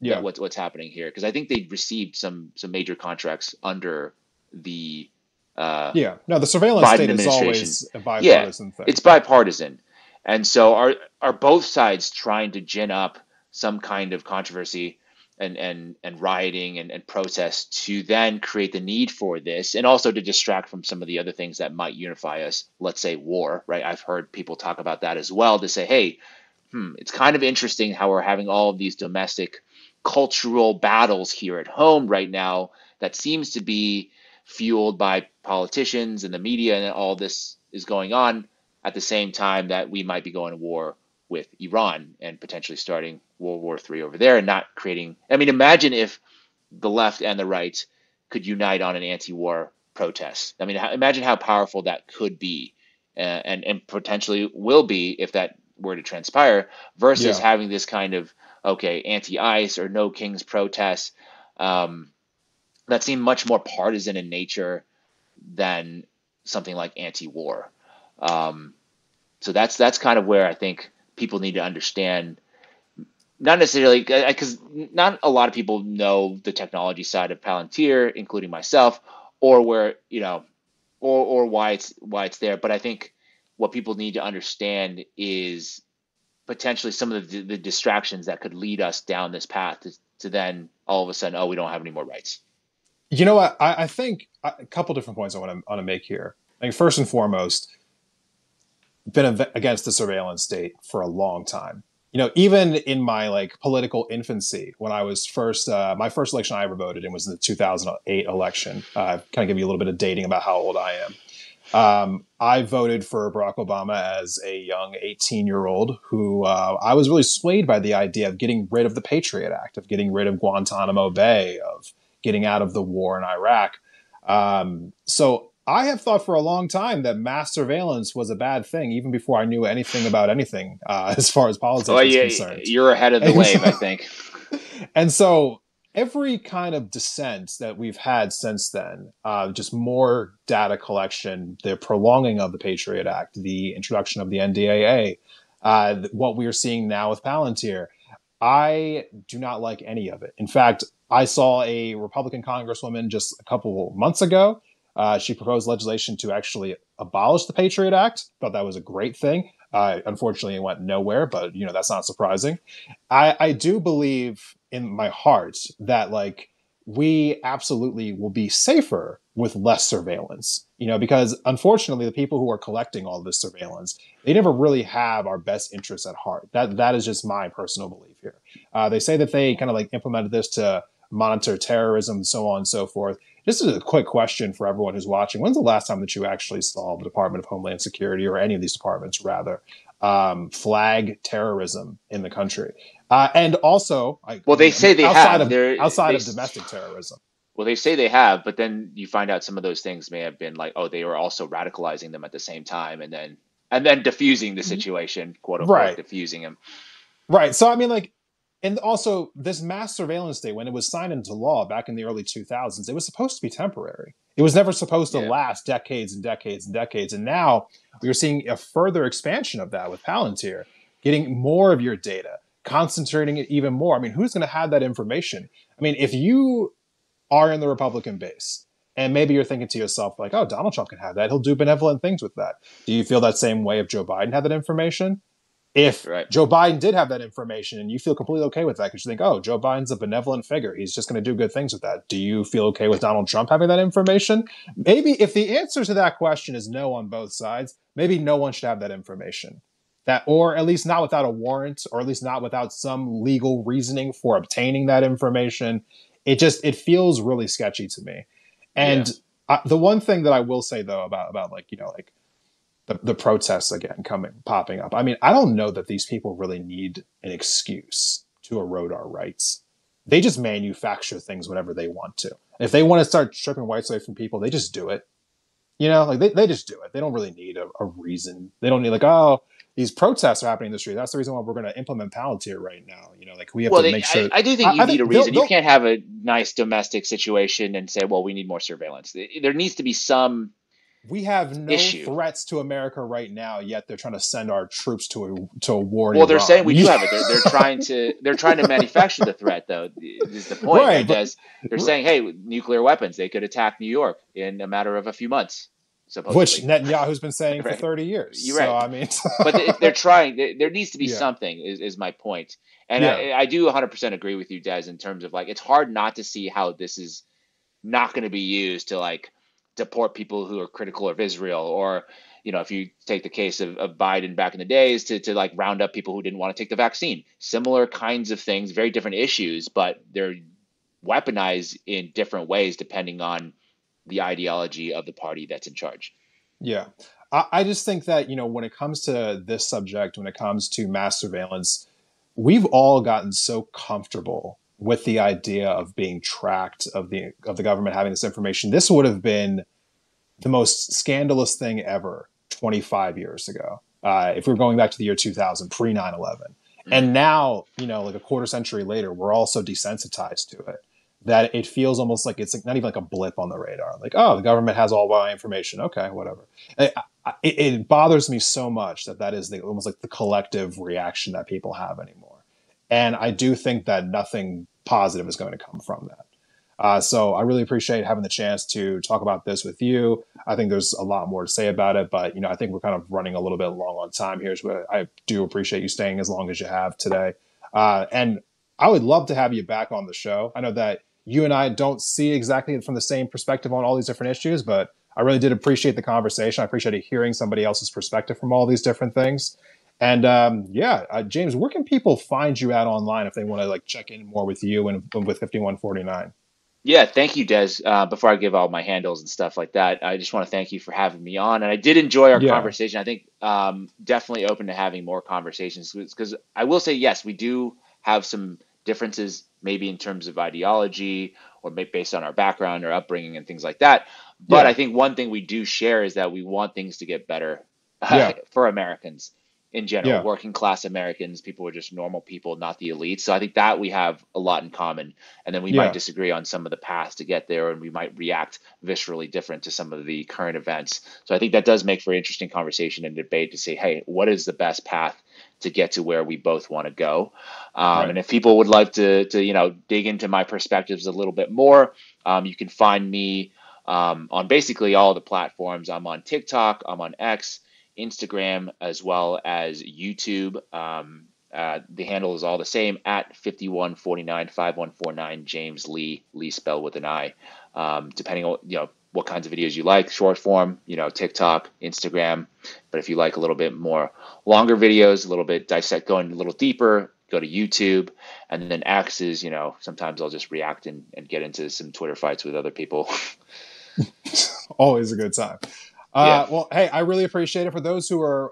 that Yeah. what's happening here, because I think they received some major contracts under the Yeah. No, the surveillance Biden state is administration. always a Yeah, bipartisan thing. it's bipartisan. And so are both sides trying to gin up some kind of controversy and rioting and protest to then create the need for this, and also to distract from some of the other things that might unify us. Let's say war, right? I've heard people talk about that as well, to say, hey, it's kind of interesting how we're having all of these domestic cultural battles here at home right now that seems to be fueled by politicians and the media, and all this is going on at the same time that we might be going to war with Iran and potentially starting World War III over there, and not creating. I mean, imagine if the left and the right could unite on an anti-war protest. I mean, imagine how powerful that could be, and potentially will be if that were to transpire, versus Yeah. having this kind of, okay, anti-ICE or no kings protests, um, that seem much more partisan in nature than something like anti-war. Um, so that's kind of where I think people need to understand, not necessarily because not a lot of people know the technology side of Palantir, including myself, or where, or why it's there. But I think what people need to understand is potentially some of the distractions that could lead us down this path to then all of a sudden, oh, we don't have any more rights. You know what? I think a couple different points I want to make here. I think first and foremost, been against the surveillance state for a long time. Even in my like political infancy, when I was my first election I ever voted in was in the 2008 election. Kind of give you a little bit of dating about how old I am. I voted for Barack Obama as a young 18-year-old who I was really swayed by the idea of getting rid of the Patriot Act, of getting rid of Guantanamo Bay, of getting out of the war in Iraq. So I have thought for a long time that mass surveillance was a bad thing, even before I knew anything about anything as far as politics Well, was yeah, concerned. you're ahead of the And wave, I so, think. and so every kind of dissent that we've had since then, just more data collection, the prolonging of the Patriot Act, the introduction of the NDAA, what we are seeing now with Palantir, I do not like any of it. In fact, I saw a Republican congresswoman just a couple months ago. She proposed legislation to actually abolish the Patriot Act. Thought that was a great thing. Unfortunately, it went nowhere, but that's not surprising. I do believe in my heart that like we absolutely will be safer with less surveillance. Because unfortunately, the people who are collecting all this surveillance, they never really have our best interests at heart. That is just my personal belief here. They say that they kind of like implemented this to monitor terrorism, so on and so forth. Just as a quick question for everyone who's watching, when's the last time that you actually saw the Department of Homeland Security, or any of these departments rather, flag terrorism in the country? And also, Well, they say they outside have. of domestic terrorism. Well, they say they have, but then you find out some of those things may have been like, oh, they were also radicalizing them at the same time, and then diffusing the situation, quote unquote, Right. diffusing them. Right. So I mean, like, and also this mass surveillance state, when it was signed into law back in the early 2000s, it was supposed to be temporary. It was never supposed to Yeah. last decades and decades and decades. And now we're seeing a further expansion of that with Palantir, getting more of your data, concentrating it even more. I mean, who's going to have that information? I mean, if you are in the Republican base, and maybe you're thinking to yourself, like, oh, Donald Trump can have that. He'll do benevolent things with that. Do you feel that same way if Joe Biden had that information? If Right. Joe Biden did have that information and you feel completely okay with that because you think, oh, Joe Biden's a benevolent figure, he's just going to do good things with that, do you feel okay with Donald Trump having that information? Maybe if the answer to that question is no on both sides, maybe no one should have that information. Or at least not without a warrant, or at least not without some legal reasoning for obtaining that information. It feels really sketchy to me. And the one thing that I will say though about like the protests again popping up. I mean, I don't know that these people really need an excuse to erode our rights. They just manufacture things whenever they want to. If they want to start stripping whites away from people, they just do it. Like they just do it. They don't really need a reason. They don't need like, oh, these protests are happening in the street. That's the reason why we're going to implement Palantir right now. Like we have to make sure. I do think you need a reason. They'll, you can't have a nice domestic situation and say, well, we need more surveillance. There needs to be some. We have no issue. threats to America right now, yet they're trying to send our troops to a war. Well, they're saying we do have it. They're trying to manufacture the threat, though. Is the point? Right, They're saying, hey, nuclear weapons, they could attack New York in a matter of a few months. Which supposedly. Netanyahu's been saying for Right. 30 years. You're So, right. I mean, But if they're trying, there needs to be yeah, something. Is my point. And yeah, I do 100% agree with you, Des, in terms of like it's hard not to see how this is not going to be used to like deport people who are critical of Israel, or if you take the case of Biden back in the days to like round up people who didn't want to take the vaccine. Similar kinds of things, very different issues, but they're weaponized in different ways depending on the ideology of the party that's in charge. yeah. I just think that, when it comes to this subject, when it comes to mass surveillance, we've all gotten so comfortable with the idea of being tracked, of the government having this information. This would have been the most scandalous thing ever 25 years ago. If we were going back to the year 2000, pre 9/11. Mm. And now, like a quarter century later, we're all so desensitized to it that it feels almost like it's like not even like a blip on the radar. Like, oh, the government has all my information. Okay, whatever. It bothers me so much that is almost like the collective reaction that people have anymore. And I do think that nothing positive is going to come from that. So I really appreciate having the chance to talk about this with you. I think there's a lot more to say about it, but I think we're kind of running a little bit long on time here. So I do appreciate you staying as long as you have today. And I would love to have you back on the show. I know that you and I don't see exactly from the same perspective on all these different issues, but I really did appreciate the conversation. I appreciated hearing somebody else's perspective from all these different things. And James, where can people find you at online if they want to like check in more with you and with 5149? Yeah, thank you, Des. Before I give all my handles and stuff like that, I just want to thank you for having me on. And I did enjoy our Yeah, conversation. I think definitely open to having more conversations because I will say, yes, we do have some differences, maybe in terms of ideology or based on our background or upbringing and things like that. But I yeah, think one thing we do share is that we want things to get better yeah, for Americans in general, yeah, working class Americans, people who are just normal people, not the elite. So I think that we have a lot in common. And then we might yeah, disagree on some of the paths to get there, and we might react viscerally different to some of the current events. So I think that does make for interesting conversation and debate to say, hey, what is the best path to get to where we both want to go? right. And if people would like to dig into my perspectives a little bit more, you can find me on basically all the platforms. I'm on TikTok, I'm on X, Instagram, as well as YouTube. The handle is all the same at 5149 James Lee spelled with an I. Depending on what kinds of videos you like, short form, TikTok, Instagram. But if you like a little bit more longer videos, a little bit going a little deeper, go to YouTube. And then X is, sometimes I'll just react and get into some Twitter fights with other people. Always a good time. Yeah. Well, hey, I really appreciate it. For those who are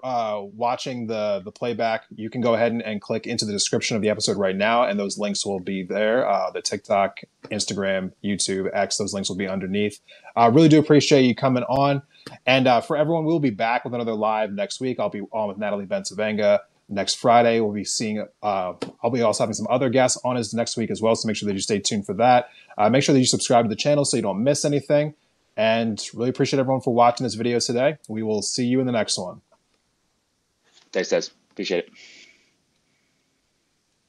watching the playback, you can go ahead and click into the description of the episode right now, and those links will be there. The TikTok, Instagram, YouTube, X, those links will be underneath. I really do appreciate you coming on. And for everyone, we'll be back with another live next week. I'll be on with Natalie Bensavanga next Friday. We'll be seeing, I'll be also having some other guests on as next week as well, so make sure that you stay tuned for that. Make sure that you subscribe to the channel so you don't miss anything. And really appreciate everyone for watching this video today. We will see you in the next one. Thanks, guys. Appreciate it.